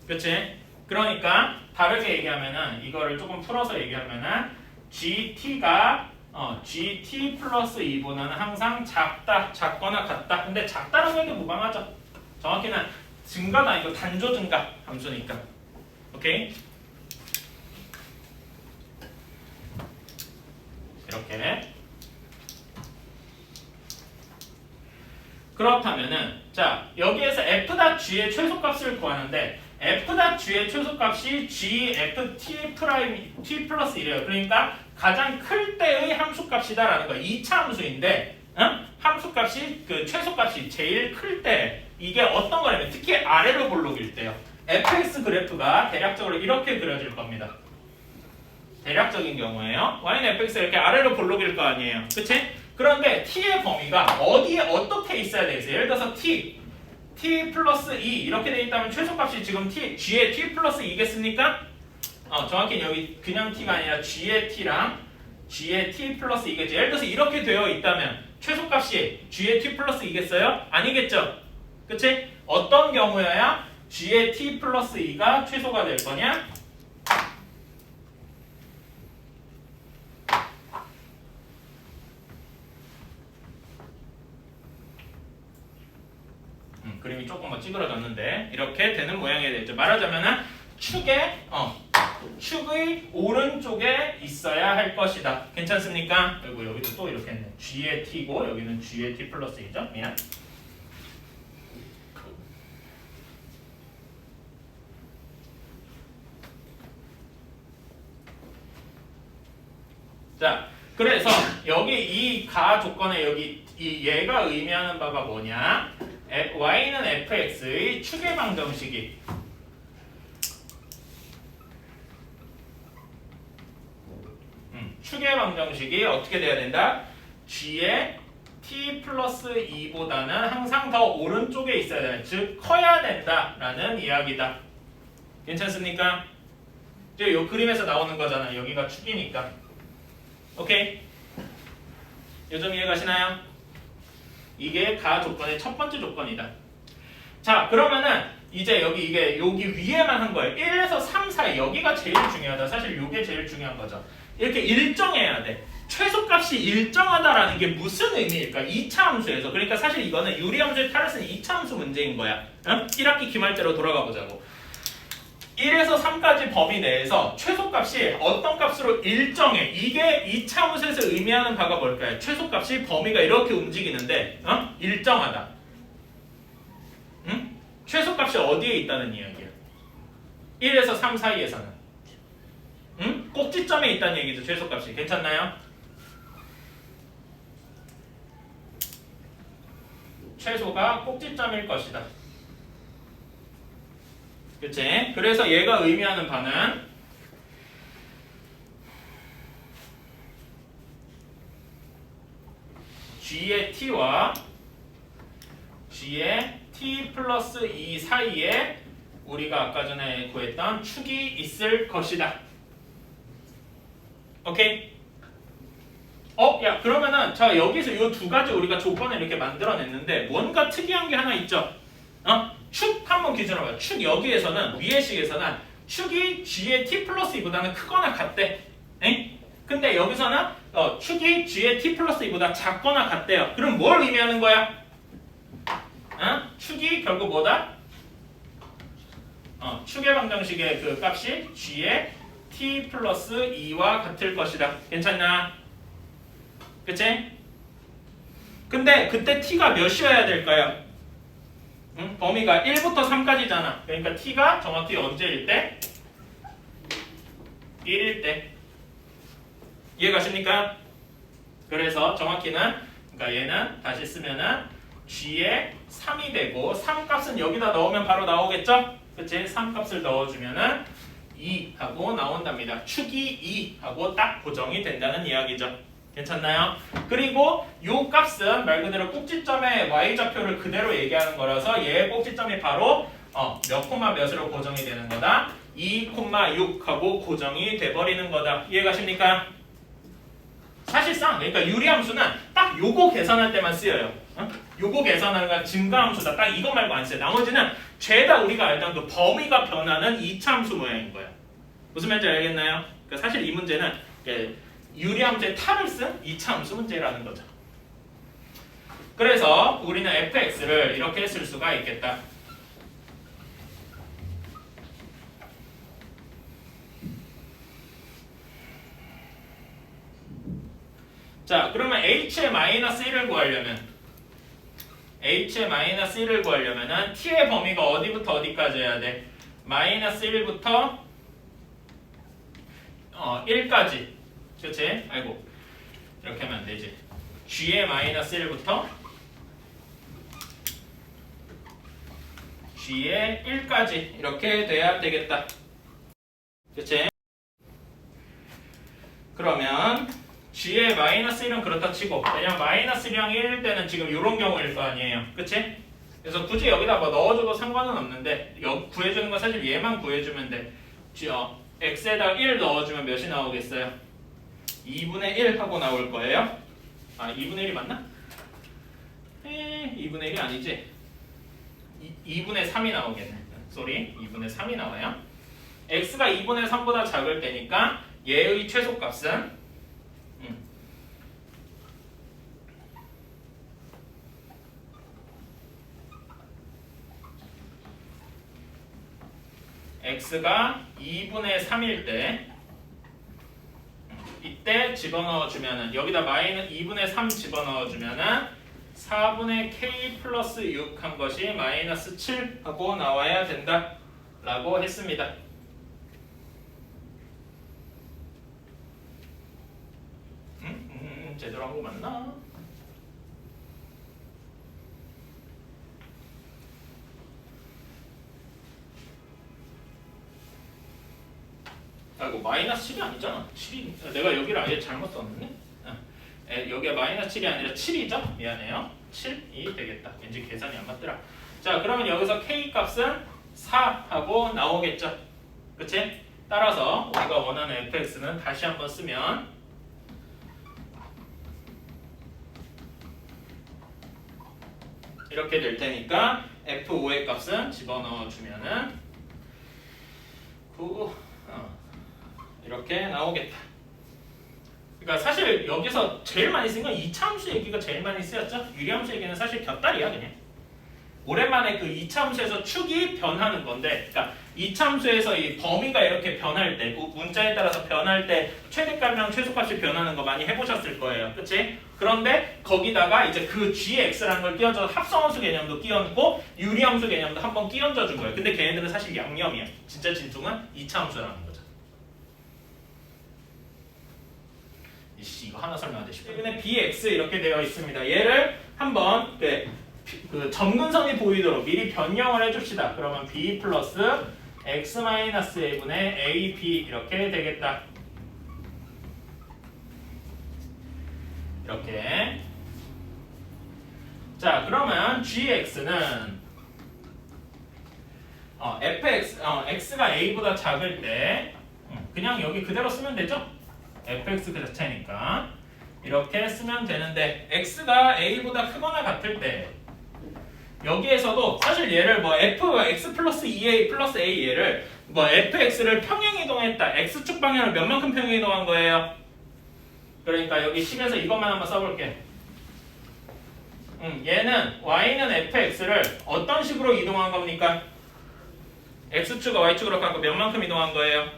그치? 그러니까 다르게 얘기하면은 이거를 조금 풀어서 얘기하면은 GT가 GT 플러스 2보다는 항상 작다, 작거나 같다. 근데 작다라는 게 무방하죠. 정확히는 증가가 아니고 단조 증가 함수니까. 오케이? 이렇게. 그렇다면은 자 여기에서 f.g의 최소값을 구하는데 f.g의 최소값이 gft 프라임 t 플러스 1이에요. 그러니까 가장 클 때의 함수값이다라는 거. 2차 함수인데 함수값이 그 최소값이 제일 클 때 이게 어떤 거냐면 특히 아래로 볼록일 때요. fx 그래프가 대략적으로 이렇게 그려질 겁니다. 대략적인 경우에요. y는 fx가 이렇게 아래로 볼록일 거 아니에요. 그치? 그런데 t의 범위가 어디에 어떻게 있어야 되겠어요? 예를 들어서 t 플러스 2 이렇게 돼 있다면 최소값이 지금 g의 t 플러스 2겠습니까? 정확히 여기 그냥 t가 아니라 g의 t랑 g의 t 플러스 2겠죠. 예를 들어서 이렇게 되어 있다면 최소값이 g의 t 플러스 2겠어요? 아니겠죠? 그치? 어떤 경우여야 g의 t 플러스 2가 최소가 될 거냐? 그림이 조금 뭐 찌그러졌는데 이렇게 되는 모양이 되죠. 말하자면은 축의 오른쪽에 있어야 할 것이다. 괜찮습니까? 그리고 여기도 또 이렇게 했네. G의 T고 여기는 G의 T 플러스 2죠. 미안. 자, 그래서 여기 이 가 조건에 여기 이 얘가 의미하는 바가 뭐냐? y는 fx의 축의 방정식이 축의 방정식이 어떻게 돼야 된다? g의 t 플러스 2보다는 항상 더 오른쪽에 있어야 된다. 즉 커야 된다라는 이야기다. 괜찮습니까? 이제 이 그림에서 나오는 거잖아. 여기가 축이니까. 오케이? 요점 이해가시나요? 이게 가 조건의 첫 번째 조건이다. 자, 그러면은 이제 여기 위에만 한 거예요. 1에서 3 사이 여기가 제일 중요하다. 사실 이게 제일 중요한 거죠. 이렇게 일정해야 돼. 최소값이 일정하다라는 게 무슨 의미일까? 2차 함수에서. 그러니까 사실 이거는 유리함수의 탈을 쓴 2차 함수 문제인 거야. 응? 1학기 기말대로 돌아가 보자고. 1에서 3까지 범위 내에서 최소값이 어떤 값으로 일정해. 이게 2차 함수에서 의미하는 바가 뭘까요? 최소값이 범위가 이렇게 움직이는데 일정하다. 응? 최소값이 어디에 있다는 이야기야? 1에서 3 사이에서는. 응? 꼭지점에 있다는 얘기죠. 최소값이. 괜찮나요? 최소가 꼭지점일 것이다. 그치? 그래서 얘가 의미하는 바는 g의 t와 g의 t 플러스 2 사이에 우리가 아까 전에 구했던 축이 있을 것이다. 오케이? 야, 그러면은 자 여기서 이 두 가지 우리가 조건을 이렇게 만들어냈는데 뭔가 특이한 게 하나 있죠? 축 한번 기준으로 봐요. 축 여기에서는 위의 식에서는 축이 g의 t 플러스 2보다는 크거나 같대. 에? 근데 여기서는 축이 g의 t 플러스 2보다 작거나 같대요. 그럼 뭘 의미하는 거야? 축이 결국 뭐다? 축의 방정식의 그 값이 g의 t 플러스 2와 같을 것이다. 괜찮나? 그치? 근데 그때 t가 몇이어야 될까요? 범위가 1부터 3까지잖아. 그러니까 t가 정확히 언제일 때? 1일 때. 이해가십니까? 그래서 정확히는 그러니까 얘는 다시 쓰면은 g의 3이 되고 3 값은 여기다 넣으면 바로 나오겠죠? 그치? 3 값을 넣어주면은 2 하고 나온답니다. 축이 2 하고 딱 고정이 된다는 이야기죠. 괜찮나요? 그리고 요 값은 말 그대로 꼭지점의 y좌표를 그대로 얘기하는 거라서 얘의 꼭지점이 바로 몇 콤마 몇으로 고정이 되는 거다? 2,6 하고 고정이 돼버리는 거다. 이해가십니까? 사실상 그러니까 유리함수는 딱 요거 계산할 때만 쓰여요. 요거 계산하는 증가함수다. 딱 이거 말고 안 써요. 나머지는 죄다 우리가 알던 그 범위가 변하는 2차 함수 모양인 거야. 무슨 말인지 알겠나요? 그러니까 사실 이 문제는 유리함수의 탈을 쓴 2차 함수 문제라는 거죠. 그래서 우리는 fx를 이렇게 쓸 수가 있겠다. 자, 그러면 h의 마이너스 1을 구하려면 t의 범위가 어디부터 어디까지 해야 돼? 마이너스 1부터 1까지. 그치? 아이고, 이렇게 하면 안 되지. g의 마이너스 1부터 g의 1까지 이렇게 돼야 되겠다. 그치? 그러면 g의 마이너스 1은 그렇다 치고, 왜냐면 마이너스 1이랑 1일 때는 지금 이런 경우일 거 아니에요. 그치? 그래서 굳이 여기다 뭐 넣어줘도 상관은 없는데 구해주는 건 사실 얘만 구해주면 돼. x에다가 1 넣어주면 몇이 나오겠어요? 2분의 1 하고 나올 거예요. 2분의 1이 맞나? 2분의 1이 아니지. 2분의 3이 나오겠네. 쏘리, 2분의 3이 나와요. x가 2분의 3보다 작을 때니까 얘의 최소값은 x가 2분의 3일 때 이때 집어넣어 주면은 여기다 마이너스 2분의 3 집어넣어 주면은 4분의 k 플러스 6 한 것이 마이너스 7 하고 나와야 된다 라고 했습니다. 제대로 한 거 맞나? 아이고 마이너스 7이 아니잖아. 7이 내가 여기를 아예 잘못 썼네. 여기가 마이너스 7이 아니라 7이죠? 미안해요. 7이 되겠다. 왠지 계산이 안 맞더라. 자 그러면 여기서 k 값은 4 하고 나오겠죠. 그치? 따라서 우리가 원하는 fx는 다시 한번 쓰면 이렇게 될 테니까 f5의 값은 집어넣어 주면은 9 이렇게 나오겠다. 그러니까 사실 여기서 제일 많이 쓴 건 이차함수 얘기가 제일 많이 쓰였죠. 유리함수 얘기는 사실 곁다리야 그냥. 오랜만에 그 이차함수에서 축이 변하는 건데, 그러니까 이차함수에서 이 범위가 이렇게 변할 때, 문자에 따라서 변할 때 최대값이랑 최소값이 변하는 거 많이 해보셨을 거예요, 그렇지? 그런데 거기다가 이제 그 gx라는 걸 끼얹어 합성함수 개념도 끼얹고 유리함수 개념도 한번 끼얹어 준 거예요. 근데 걔네들은 사실 양념이야. 진짜 진퉁은 이차함수라는 거죠. 이씨 이거 하나 설명하자 싶어. 최근에 bx 이렇게 되어 있습니다. 얘를 한번 그 점근선이 보이도록 미리 변형을 해줍시다. 그러면 b 플러스 x-a분의 ab 이렇게 되겠다. 이렇게. 자 그러면 gx는 x가 a보다 작을 때 그냥 여기 그대로 쓰면 되죠? fx 그 자체니까 이렇게 쓰면 되는데 x가 a보다 크거나 같을 때 여기에서도 사실 얘를 뭐 x 플러스 2a 플러스 a 얘를 뭐 fx를 평행 이동했다. x축 방향을 몇만큼 평행 이동한 거예요? 그러니까 여기 식에서 이것만 한번 써볼게. 얘는 y는 fx를 어떤 식으로 이동한 겁니까? x축과 y축으로 갖고 몇만큼 이동한 거예요?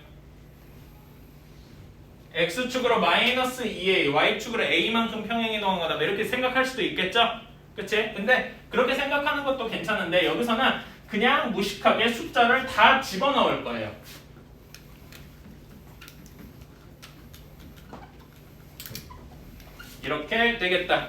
x축으로 마이너스 2a, y축으로 a만큼 평행 이동한 거다. 이렇게 생각할 수도 있겠죠? 그치? 근데 그렇게 생각하는 것도 괜찮은데 여기서는 그냥 무식하게 숫자를 다 집어넣을 거예요. 이렇게 되겠다.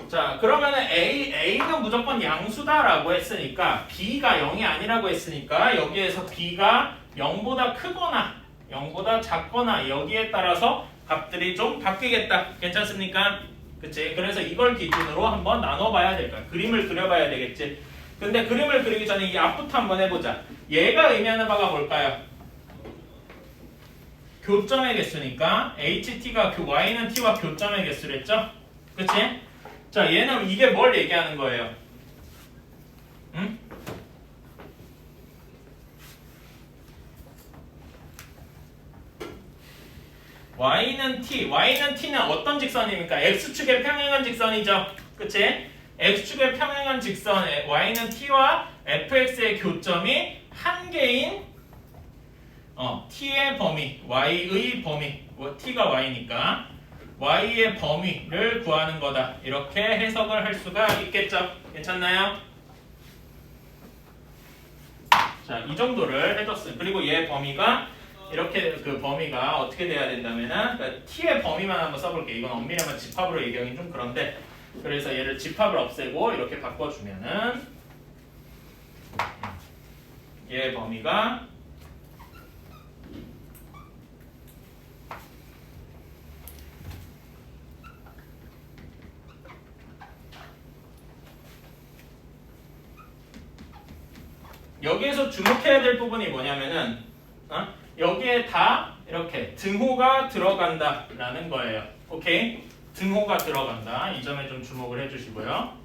자 그러면은 A는 무조건 양수다라고 했으니까 B가 0이 아니라고 했으니까 여기에서 B가 0보다 크거나 0보다 작거나 여기에 따라서 값들이 좀 바뀌겠다. 괜찮습니까? 그치? 그래서 이걸 기준으로 한번 나눠봐야 될 거야. 그림을 그려봐야 되겠지. 근데 그림을 그리기 전에 이 앞부터 한번 해보자. 얘가 의미하는 바가 뭘까요? 교점의 개수니까 HT가 Y는 T와 교점의 개수랬죠? 그치? 자, 얘는 이게 뭘 얘기하는 거예요? 응? Y는 T는 어떤 직선입니까? X축에 평행한 직선이죠. 그치? X축에 평행한 직선 Y는 T와 fx의 교점이 한 개인 T의 범위, Y의 범위, T가 Y니까 y의 범위를 구하는 거다. 이렇게 해석을 할 수가 있겠죠. 괜찮나요? 자, 이 정도를 해줬어요. 그리고 얘 범위가 이렇게 그 범위가 어떻게 돼야 된다면은 그러니까 t의 범위만 한번 써볼게. 이건 엄밀하면 집합으로 얘기하기 좀 그런데 그래서 얘를 집합을 없애고 이렇게 바꿔주면은 얘 범위가 여기에서 주목해야 될 부분이 뭐냐면은 여기에 다 이렇게 등호가 들어간다라는 거예요. 오케이? 등호가 들어간다. 이 점에 좀 주목을 해주시고요.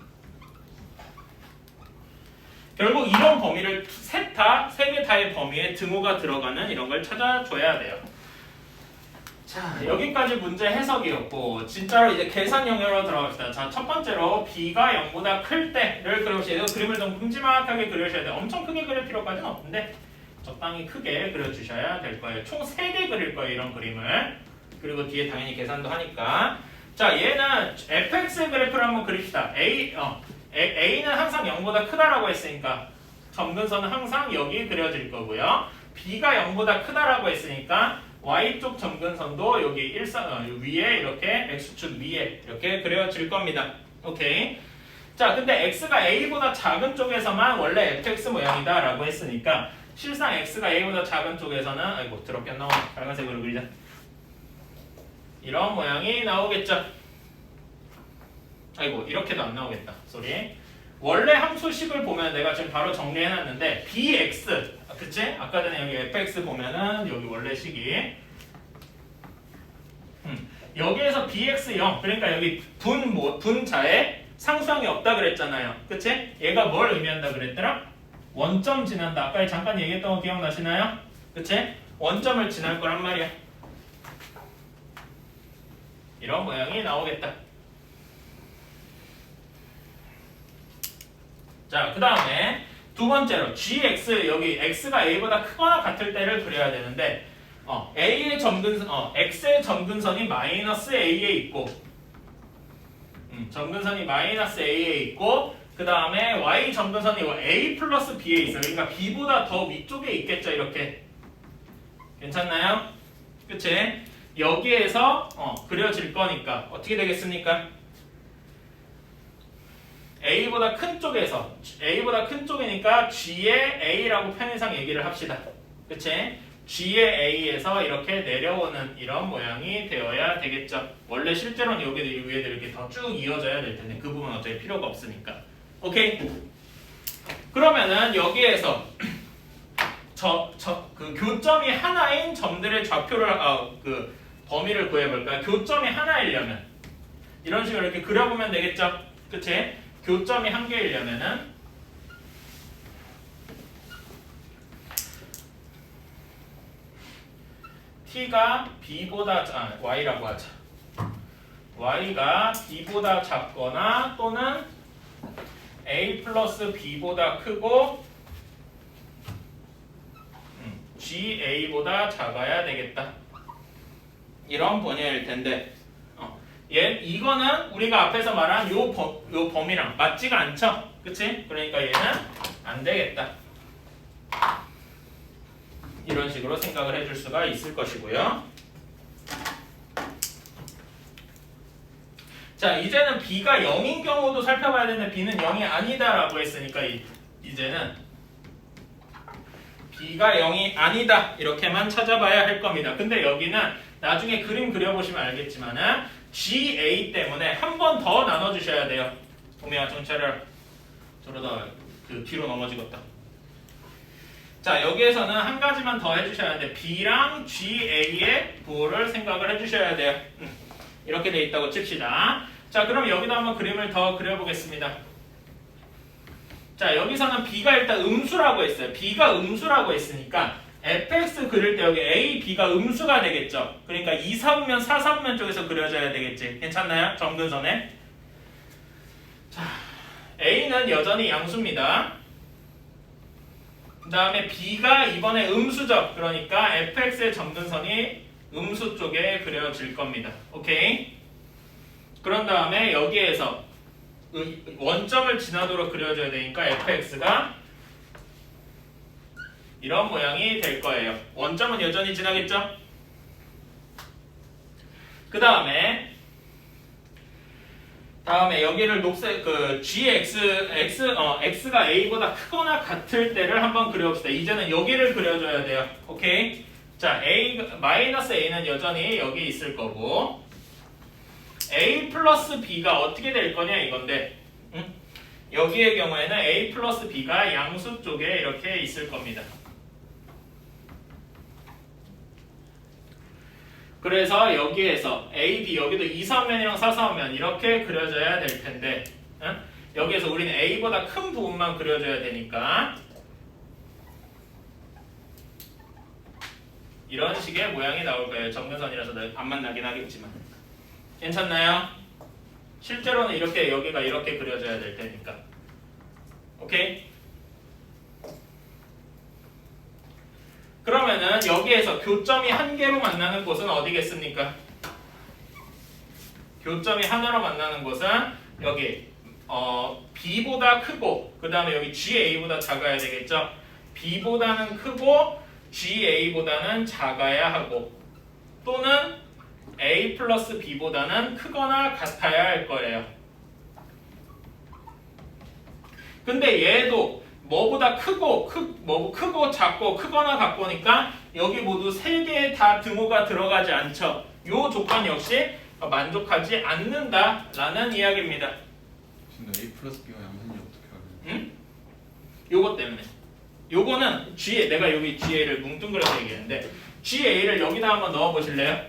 결국 이런 범위를 세 개 다의 범위에 등호가 들어가는 이런 걸 찾아줘야 돼요. 자, 여기까지 문제 해석이었고 진짜로 이제 계산 영역으로 들어갑시다. 자, 첫 번째로 b가 0보다 클 때를 그려보세요. 그림을 좀 큼지막하게 그려주셔야 돼요. 엄청 크게 그릴 필요까지는 없는데 적당히 크게 그려주셔야 될 거예요. 총 3개 그릴 거예요, 이런 그림을. 그리고 뒤에 당연히 계산도 하니까. 자, 얘는 fx 그래프를 한번 그립시다. a는 항상 0보다 크다라고 했으니까 점근선은 항상 여기 그려질 거고요. b가 0보다 크다라고 했으니까 y쪽 점근선도 여기 위에 이렇게 x축 위에 이렇게 그려질 겁니다. 오케이. 자, 근데 x가 a보다 작은 쪽에서만 원래 fx 모양이다 라고 했으니까 실상 x가 a보다 작은 쪽에서는 아이고 더럽게 안 나와. 빨간색으로 그리자. 이런 모양이 나오겠죠. 아이고 이렇게도 안 나오겠다. 쏘리. 원래 함수식을 보면 내가 지금 바로 정리해놨는데 bx 그치? 아까 전에 여기 fx 보면은 여기 원래 식이 여기에서 bx0 그러니까 여기 분자에 상수항이 없다 그랬잖아요. 그치? 얘가 뭘 의미한다 그랬더라? 원점 지난다. 아까 잠깐 얘기했던 거 기억나시나요? 그치? 원점을 지날 거란 말이야. 이런 모양이 나오겠다. 자, 그 다음에 두 번째로 gx 여기 x가 a보다 크거나 같을 때를 그려야 되는데 a의 점근선 x의 점근선이 마이너스 a에 있고 점근선이 마이너스 a에 있고 그 다음에 y 점근선이 a 플러스 b에 있어요. 그러니까 b보다 더 위쪽에 있겠죠. 이렇게 괜찮나요? 그치? 여기에서 그려질 거니까 어떻게 되겠습니까? A보다 큰 쪽에서 A보다 큰 쪽이니까 G의 A라고 편의상 얘기를 합시다. 그치? G의 A에서 이렇게 내려오는 이런 모양이 되어야 되겠죠. 원래 실제로는 여기도 위에도 이렇게 더 쭉 이어져야 될 텐데 그 부분은 어차피 필요가 없으니까. 오케이? 그러면은 여기에서 그 교점이 하나인 점들의 좌표를 그 범위를 구해볼까요? 교점이 하나이려면 이런 식으로 이렇게 그려보면 되겠죠. 그치? 교점이 한 개이려면은 t가 b보다 y라고 하자. y가 b보다 작거나 또는 a 플러스 b보다 크고 ga보다 작아야 되겠다. 이런 번역일 텐데 이거는 우리가 앞에서 말한 요 범위랑 맞지가 않죠? 그치? 그러니까 얘는 안 되겠다. 이런 식으로 생각을 해줄 수가 있을 것이고요. 자, 이제는 b가 0인 경우도 살펴봐야 되는데 b는 0이 아니다라고 했으니까 이제는 b가 0이 아니다 이렇게만 찾아봐야 할 겁니다. 근데 여기는 나중에 그림 그려보시면 알겠지만은 GA 때문에 한 번 더 나눠주셔야 돼요. 도미야 정찰을 저러다 그 뒤로 넘어지겠다. 자, 여기에서는 한 가지만 더 해주셔야 하는데 B랑 GA의 부호를 생각을 해주셔야 돼요. 이렇게 돼 있다고 칩시다. 자, 그럼 여기도 한번 그림을 더 그려보겠습니다. 자, 여기서는 B가 일단 음수라고 했어요. B가 음수라고 했으니까 fx 그릴 때 여기 a, b가 음수가 되겠죠. 그러니까 2, 4분면, 4, 4분면 쪽에서 그려져야 되겠지. 괜찮나요? 점근선에. 자, a는 여전히 양수입니다. 그 다음에 b가 이번에 음수죠. 그러니까 fx의 점근선이 음수 쪽에 그려질 겁니다. 오케이? 그런 다음에 여기에서 원점을 지나도록 그려줘야 되니까 fx가 이런 모양이 될 거예요. 원점은 여전히 지나겠죠? 그 다음에 여기를 녹색 x가 a보다 크거나 같을 때를 한번 그려봅시다. 이제는 여기를 그려줘야 돼요. 오케이? 자, 마이너스 a는 여전히 여기 있을 거고 a 플러스 b가 어떻게 될 거냐 이건데 여기의 경우에는 a 플러스 b가 양수 쪽에 이렇게 있을 겁니다. 그래서 여기에서 A, B 여기도 2, 3면이랑 4, 4면 이렇게 그려져야 될 텐데 여기에서 우리는 A보다 큰 부분만 그려줘야 되니까 이런 식의 모양이 나올 거예요. 정근선이라서 안 만나긴 하겠지만. 괜찮나요? 실제로는 이렇게 여기가 이렇게 그려져야 될 테니까. 오케이? 그러면은 여기에서 교점이 한 개로 만나는 곳은 어디겠습니까? 교점이 하나로 만나는 곳은 여기 B보다 크고 그 다음에 여기 GA보다 작아야 되겠죠? B보다는 크고 GA보다는 작아야 하고 또는 A 플러스 B보다는 크거나 같아야 할 거예요. 근데 얘도 뭐보다 크고 작고 크거나 같고니까 여기 모두 세 개 다 등호가 들어가지 않죠. 요 조건 역시 만족하지 않는다라는 이야기입니다. 근데 A 플러스 B가 양분이 어떻게 하는? 응? 요것 때문에. 요거는 GA, 내가 여기 GA를 뭉뚱그려서 얘기했는데 GA를 여기다 한번 넣어 보실래요?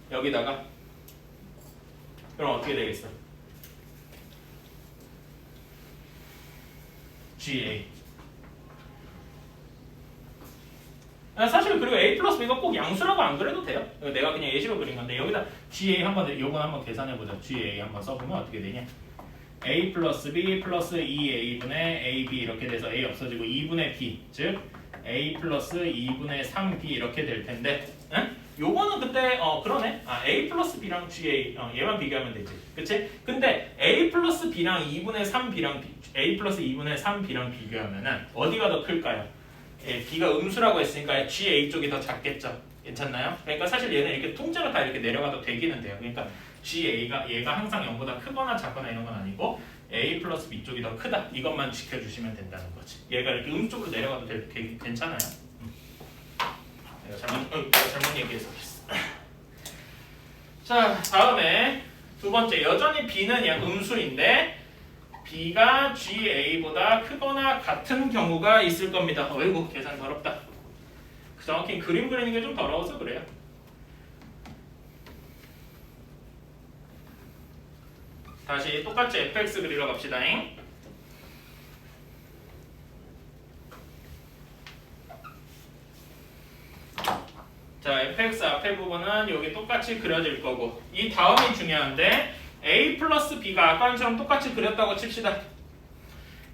여기다가. 그럼 어떻게 되겠어? GA. 사실 그리고 A 플러스 B가 꼭 양수라고 안 그래도 돼요. 내가 그냥 예시로 그린 건데 여기다 GA 요건 한번 계산해 보자. GA 한번 써보면 어떻게 되냐? A 플러스 B 플러스 2A분의 AB 이렇게 돼서 A 없어지고 2분의 B 즉 A 플러스 2분의 3B 이렇게 될 텐데 응? 요거는 근데 그러네. A 플러스 B랑 GA 얘만 비교하면 되지. 그치? 근데 A 플러스 B랑 2분의 3B랑 A 플러스 2분의 3B랑 비교하면은 어디가 더 클까요? B가 음수라고 했으니까 GA 쪽이 더 작겠죠. 괜찮나요? 그러니까 사실 얘는 이렇게 통째로 다 이렇게 내려가도 되기는 돼요. 그러니까 얘가 항상 0보다 크거나 작거나 이런 건 아니고 A 플러스 B 쪽이 더 크다. 이것만 지켜주시면 된다는 거지. 얘가 이렇게 음쪽으로 내려가도 괜찮아요. 내가 잘못 얘기해서 그랬어. 자, 다음에 두 번째. 여전히 B는 음수인데 B가 GA보다 크거나 같은 경우가 있을 겁니다. 어이구, 계산 더럽다. 정확히 그림 그리는 게 좀 더러워서 그래요. 다시 똑같이 fx 그리러 갑시다. 자, fx 앞에 부분은 여기 똑같이 그려질 거고 이 다음이 중요한데 a 플러스 b가 아까처럼 똑같이 그렸다고 칩시다.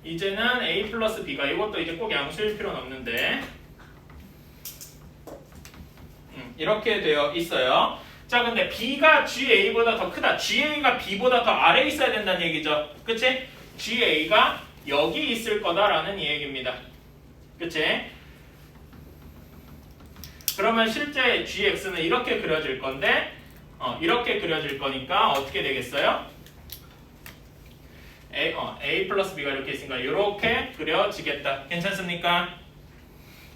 이제는 a 플러스 b가 이것도 이제 꼭 양수일 필요는 없는데 이렇게 되어 있어요. 자, 근데 B가 GA보다 더 크다. GA가 B보다 더 아래에 있어야 된다는 얘기죠. 그치? GA가 여기 있을 거다라는 얘기입니다. 그치? 그러면 실제 GX는 이렇게 그려질 건데 이렇게 그려질 거니까 어떻게 되겠어요? A 플러스 B가 이렇게 있으니까 이렇게 그려지겠다. 괜찮습니까?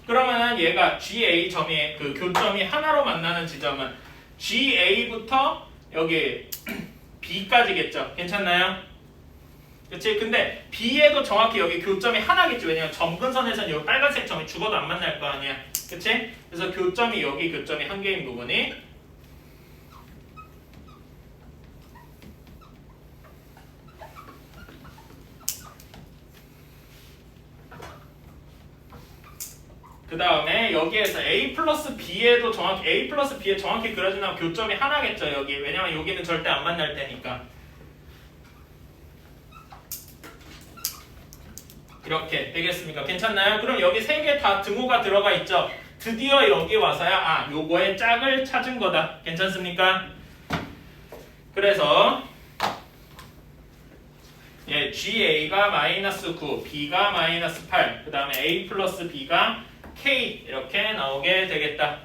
그러면 얘가 GA 점이 그 교점이 하나로 만나는 지점은 GA부터 여기 B까지겠죠. 괜찮나요? 그치? 근데 B에도 정확히 여기 교점이 하나겠지. 왜냐면 점근선에서는 여기 빨간색 점이 죽어도 안 만날 거 아니야. 그치? 그래서 교점이 여기 교점이 한 개인 부분이 그 다음에 여기에서 A 플러스 B에도 정확히 A 플러스 B에 정확히 그려지는 교점이 하나겠죠. 여기. 왜냐면 여기는 절대 안 만날 테니까. 이렇게 되겠습니까? 괜찮나요? 그럼 여기 세 개 다 등호가 들어가 있죠. 드디어 여기 와서야 요거의 짝을 찾은 거다. 괜찮습니까? 그래서 GA가 마이너스 9, B가 마이너스 8, 그 다음에 A 플러스 B가 K 이렇게 나오게 되겠다.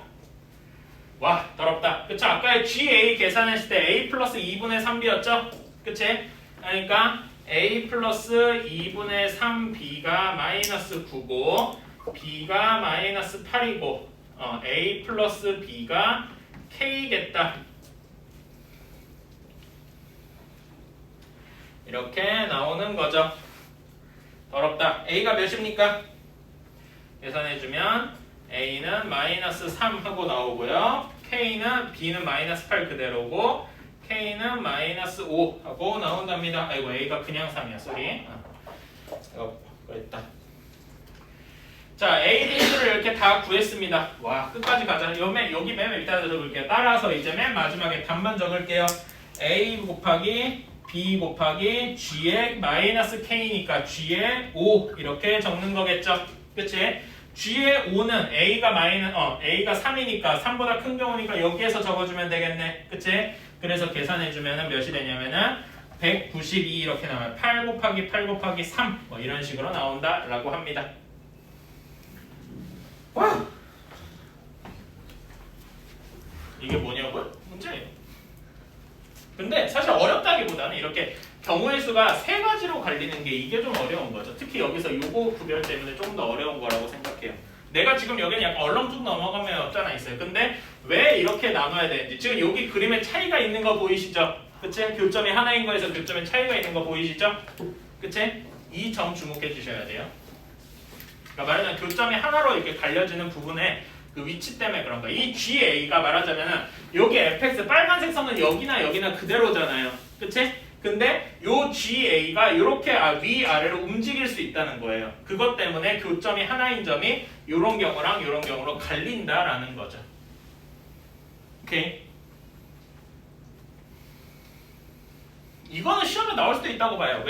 와, 더럽다. 그쵸? 아까 GA 계산했을 때 A 플러스 2분의 3B였죠? 그치? 그러니까 A 플러스 2분의 3B가 마이너스 9고 B가 마이너스 8이고 A 플러스 B가 K겠다. 이렇게 나오는 거죠. 더럽다. A가 몇입니까? 계산해주면 A는 마이너스 3 하고 나오고요. B는 마이너스 8 그대로고 K는 마이너스 5 하고 나온답니다. 아이고 A가 그냥 3이야. 쏘리. 이거 그랬다. 자, A, B를 이렇게 다 구했습니다. 와, 끝까지 가자. 여기 맨 밑에다 적을게요. 따라서 이제 맨 마지막에 답만 적을게요. A 곱하기 B 곱하기 G의 마이너스 K니까 G의 5 이렇게 적는 거겠죠. 그치? G의 5는 A가 3이니까 3보다 큰 경우니까 여기에서 적어주면 되겠네. 그치? 그래서 계산해주면 몇이 되냐면은 192 이렇게 나와요. 8 곱하기 8 곱하기 3 뭐 이런 식으로 나온다라고 합니다. 와! 이게 뭐냐고요? 문제예요. 근데 사실 어렵다기보다는 이렇게 경우의 수가 세 가지로 갈리는 게 이게 좀 어려운 거죠. 특히 여기서 요거 구별 때문에 조금 더 어려운 거라고 생각해요. 내가 지금 여기는 약간 얼렁뚱 넘어가면 없잖아 있어요. 근데 왜 이렇게 나눠야 되는지 지금 여기 그림에 차이가 있는 거 보이시죠? 그치? 교점이 하나인 거에서 교점에 차이가 있는 거 보이시죠? 그치? 이 점 주목해 주셔야 돼요. 그러니까 말하자면 교점이 하나로 이렇게 갈려지는 부분에 그 위치 때문에 그런 거야. 이 GA가 말하자면은 여기 fx 빨간색 선은 여기나 그대로잖아요. 그치? 근데 요 GA가 이렇게 위아래로 움직일 수 있다는 거예요. 그것 때문에 교점이 하나인 점이 요런 경우랑 요런 경우로 갈린다라는 거죠. 오케이? 이거는 시험에 나올 수도 있다고 봐요.